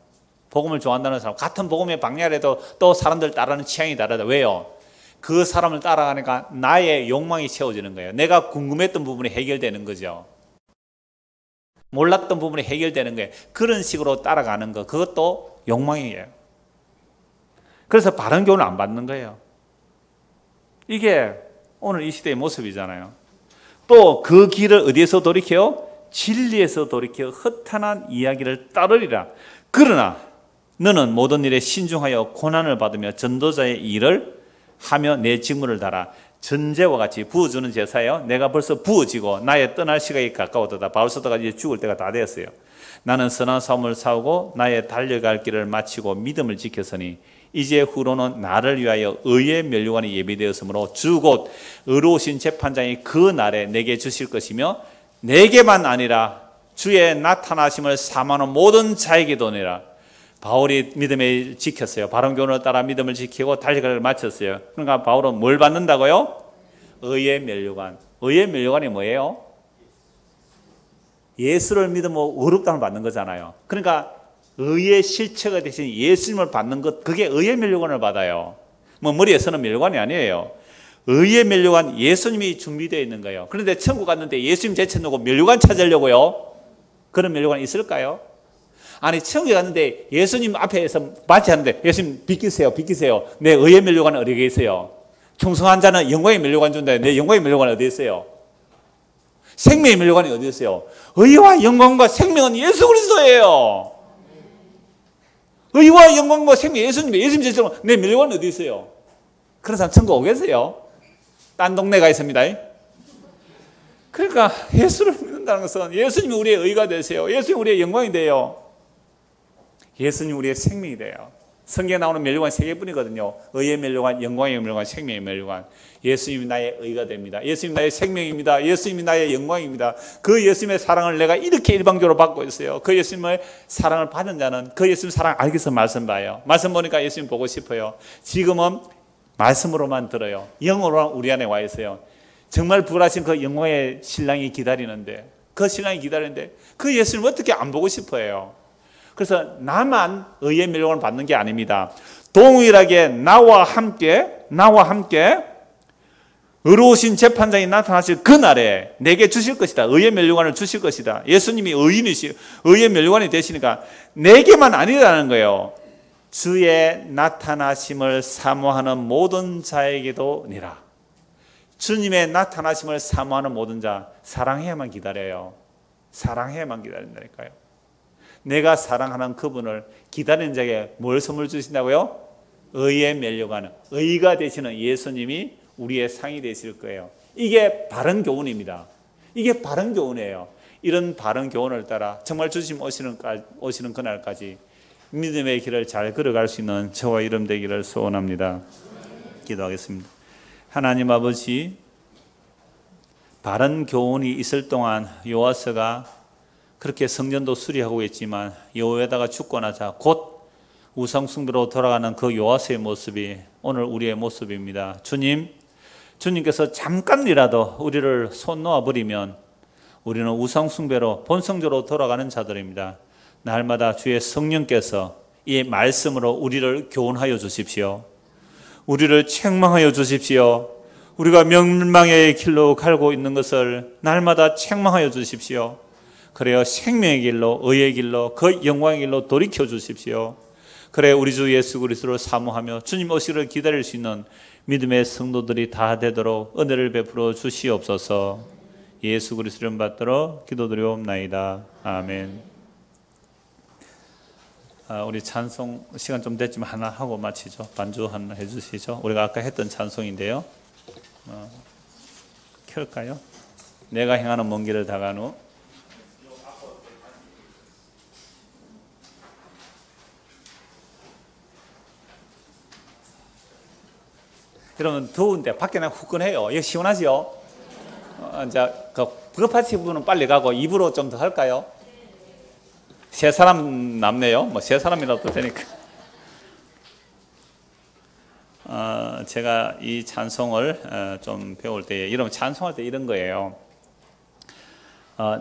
복음을 좋아한다는 사람 같은 복음의 방향에도 또 사람들 따르는 취향이 다르다. 왜요? 그 사람을 따라가니까 나의 욕망이 채워지는 거예요. 내가 궁금했던 부분이 해결되는 거죠. 몰랐던 부분이 해결되는 거예요. 그런 식으로 따라가는 거 그것도 욕망이에요. 그래서 바른 교훈을 안 받는 거예요. 이게 오늘 이 시대의 모습이잖아요. 또 그 길을 어디에서 돌이켜요? 진리에서 돌이켜 허탄한 이야기를 따르리라. 그러나 너는 모든 일에 신중하여 고난을 받으며 전도자의 일을 하며 내 직무를 다라. 전제와 같이 부어주는 제사예요. 내가 벌써 부어지고 나의 떠날 시간이 가까웠다. 바울사도가 이제 죽을 때가 다 되었어요. 나는 선한 싸움을 싸우고 나의 달려갈 길을 마치고 믿음을 지켰으니 이제 후로는 나를 위하여 의의 면류관이 예비되었으므로 주 곧 의로우신 재판장이 그 날에 내게 주실 것이며 내게만 아니라 주의 나타나심을 사모하는 모든 자에게도 내라. 바울이 믿음에 지켰어요. 바른 교훈을 따라 믿음을 지키고 달려갈 길을 마쳤어요. 그러니까 바울은 뭘 받는다고요? 의의 면류관. 의의 면류관이 뭐예요? 예수를 믿으면 의롭다함을 받는 거잖아요. 그러니까 의의 실체가 되신 예수님을 받는 것, 그게 의의 면류관을 받아요. 뭐 머리에 서는 면류관이 아니에요. 의의 면류관, 예수님이 준비되어 있는 거예요. 그런데 천국 갔는데 예수님 제쳐놓고 면류관 찾으려고요? 그런 면류관이 있을까요? 아니 천국에 갔는데 예수님 앞에서 맞이하는데 예수님 비키세요. 내 의의 면류관은 어디 계세요? 충성한 자는 영광의 면류관 준다. 내 영광의 면류관은 어디 있어요? 생명의 면류관이 어디 있어요? 의와 영광과 생명은 예수 그리스도예요. 의와 영광과 생명 예수님 제처럼 내 면류관은 어디 있어요? 그런 사람 천국 오겠어요? 딴 동네 가 있습니다. 그러니까 예수를 믿는다는 것은 예수님이 우리의 의가 되세요. 예수님이 우리의 영광이 돼요. 예수님이 우리의 생명이 돼요. 성경에 나오는 면류관 3개뿐이거든요. 의의 면류관, 영광의 면류관, 생명의 면류관. 예수님이 나의 의가 됩니다. 예수님이 나의 생명입니다. 예수님이 나의 영광입니다. 그 예수님의 사랑을 내가 이렇게 일방적으로 받고 있어요. 그 예수님의 사랑을 받은 자는 그 예수님 사랑 알기 위해서 말씀 봐요. 말씀 보니까 예수님 보고 싶어요. 지금은 말씀으로만 들어요. 영으로만 우리 안에 와 있어요. 정말 부활하신 그 영광의 신랑이 기다리는데 그 예수님 어떻게 안 보고 싶어요? 그래서 나만 의의 면류관을 받는 게 아닙니다. 동일하게 나와 함께 의로우신 재판장이 나타나실 그날에 내게 주실 것이다. 의의 면류관을 주실 것이다. 예수님이 의의 면류관이 되시니까 내게만 아니라는 거예요. 주의 나타나심을 사모하는 모든 자에게도 니라. 주님의 나타나심을 사모하는 모든 자, 사랑해야만 기다려요. 사랑해야만 기다린다니까요. 내가 사랑하는 그분을 기다리는 자에게 뭘 선물 주신다고요? 의의 면류관, 의가 되시는 예수님이 우리의 상이 되실 거예요. 이게 바른 교훈입니다. 이게 바른 교훈이에요. 이런 바른 교훈을 따라 정말 주님 오시는 그날까지 믿음의 길을 잘 걸어갈 수 있는 저와 여러분 되기를 소원합니다. 기도하겠습니다. 하나님 아버지, 바른 교훈이 있을 동안 요아스가 그렇게 성전도 수리하고 있지만 여호야다가 죽고 나자 곧 우상숭배로 돌아가는 그 요아스의 모습이 오늘 우리의 모습입니다. 주님께서 잠깐이라도 우리를 손 놓아버리면 우리는 우상숭배로 본성적으로 돌아가는 자들입니다. 날마다 주의 성령께서 이 말씀으로 우리를 교훈하여 주십시오. 우리를 책망하여 주십시오. 우리가 멸망의 길로 갈고 있는 것을 날마다 책망하여 주십시오. 그래요, 생명의 길로, 의의 길로, 그 영광의 길로 돌이켜 주십시오. 그래, 우리 주 예수 그리스도를 사모하며 주님 오시기를 기다릴 수 있는 믿음의 성도들이 다 되도록 은혜를 베풀어 주시옵소서. 예수 그리스도를 이름 받들어 기도드리옵나이다. 아멘. 우리 찬송 시간 좀 됐지만 하나 하고 마치죠. 반주 하나 해주시죠. 우리가 아까 했던 찬송인데요. 켤까요? 내가 행하는 먼 길을 다 간 후. 여러분 더운데 밖에 나가 후끈해요. 이거 시원하지요? 이제 그 버파치 부분은 빨리 가고 입으로 좀 더 할까요? 세 사람 남네요. 뭐 세 사람이라도 되니까. 제가 이 찬송을 좀 배울 때, 이런 찬송할 때 이런 거예요.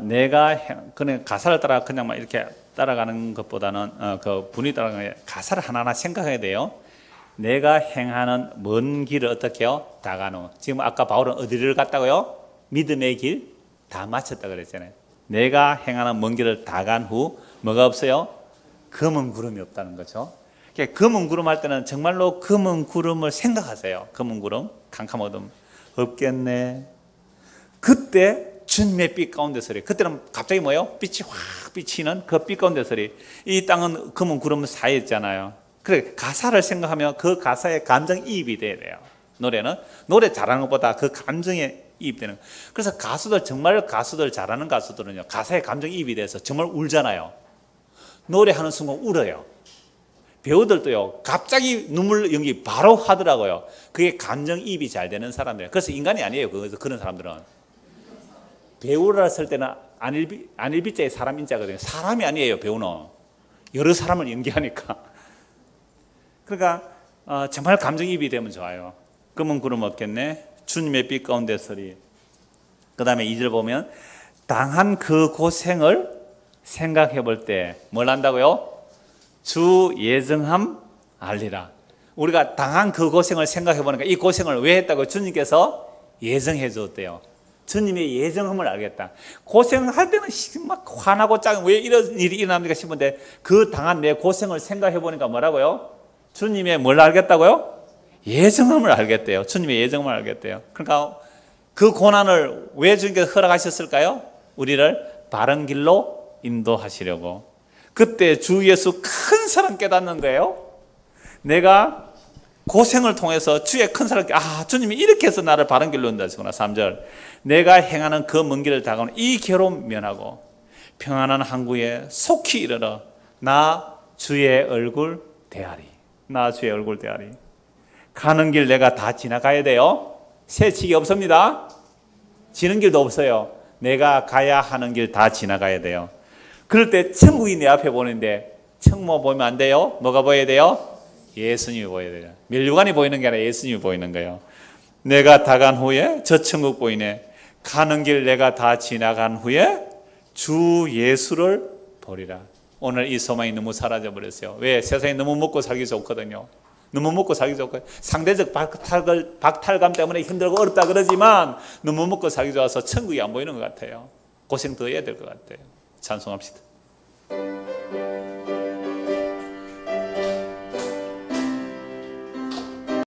내가 그냥 가사를 따라 그냥 막 이렇게 따라가는 것보다는 그 분이 따라가는 게 가사를 하나하나 생각해야 돼요. 내가 행하는 먼 길을 어떻게 해요? 다 간 후. 지금 아까 바울은 어디를 갔다고요? 믿음의 길 다 마쳤다 그랬잖아요. 내가 행하는 먼 길을 다 간 후 뭐가 없어요? 검은 구름이 없다는 거죠. 검은 구름 할 때는 정말로 검은 구름을 생각하세요. 검은 구름, 캄캄 어둠 없겠네. 그때 주님의 빛 가운데 소리. 그때는 갑자기 뭐예요? 빛이 확 비치는 그 빛 가운데 소리. 이 땅은 검은 구름 사이에 있잖아요. 그래, 가사를 생각하면 그 가사에 감정이입이 돼야 돼요. 노래는 노래 잘하는 것보다 그 감정에 이입되는. 그래서 정말 가수들 잘하는 가수들은요, 가사에 감정이입이 돼서 정말 울잖아요. 노래하는 순간 울어요. 배우들도요, 갑자기 눈물 연기 바로 하더라고요. 그게 감정이입이 잘 되는 사람들. 그래서 인간이 아니에요. 그런 사람들은. 배우라 쓸 때는 안일비자의 사람 인자거든요. 사람이 아니에요. 배우는 여러 사람을 연기하니까. 그러니까 정말 감정이입이 되면 좋아요. 검은 구름 없겠네. 주님의 빛 가운데 서리. 그 다음에 2절 보면 당한 그 고생을 생각해 볼 때 뭘 한다고요? 주 예정함 알리라. 우리가 당한 그 고생을 생각해 보니까 이 고생을 왜 했다고? 주님께서 예정해 줬대요. 주님의 예정함을 알겠다. 고생할 때는 막 화나고 짜증, 왜 이런 일이 일어납니까 싶은데 그 당한 내 고생을 생각해 보니까 뭐라고요? 주님의 뭘 알겠다고요? 예정함을 알겠대요. 주님의 예정함을 알겠대요. 그러니까 그 고난을 왜 주님께서 허락하셨을까요? 우리를 바른 길로 인도하시려고. 그때 주 예수 큰 사랑 깨닫는 거예요. 내가 고생을 통해서 주의 큰 사랑, 주님이 이렇게 해서 나를 바른 길로 인도하시구나. 3절 내가 행하는 그 먼 길을 다가오는 이 괴로움 면하고 평안한 항구에 속히 이르러 나 주의 얼굴 대하리. 나 주의 얼굴 대하리. 가는 길 내가 다 지나가야 돼요. 새치기 없습니다. 지는 길도 없어요. 내가 가야 하는 길 다 지나가야 돼요. 그럴 때 천국이 내 앞에 보이는데 천국 보면 안 돼요. 뭐가 보여야 돼요? 예수님이 보여야 돼요. 면류관이 보이는 게 아니라 예수님이 보이는 거예요. 내가 다 간 후에 저 천국 보이네. 가는 길 내가 다 지나간 후에 주 예수를 보리라. 오늘 이 소망이 너무 사라져 버렸어요. 왜? 세상에 너무 먹고 살기 좋거든요. 너무 먹고 살기 좋고 상대적 박탈감 때문에 힘들고 어렵다 그러지만 너무 먹고 살기 좋아서 천국이 안 보이는 것 같아요. 고생 더 해야 될 것 같아요. 찬송합시다.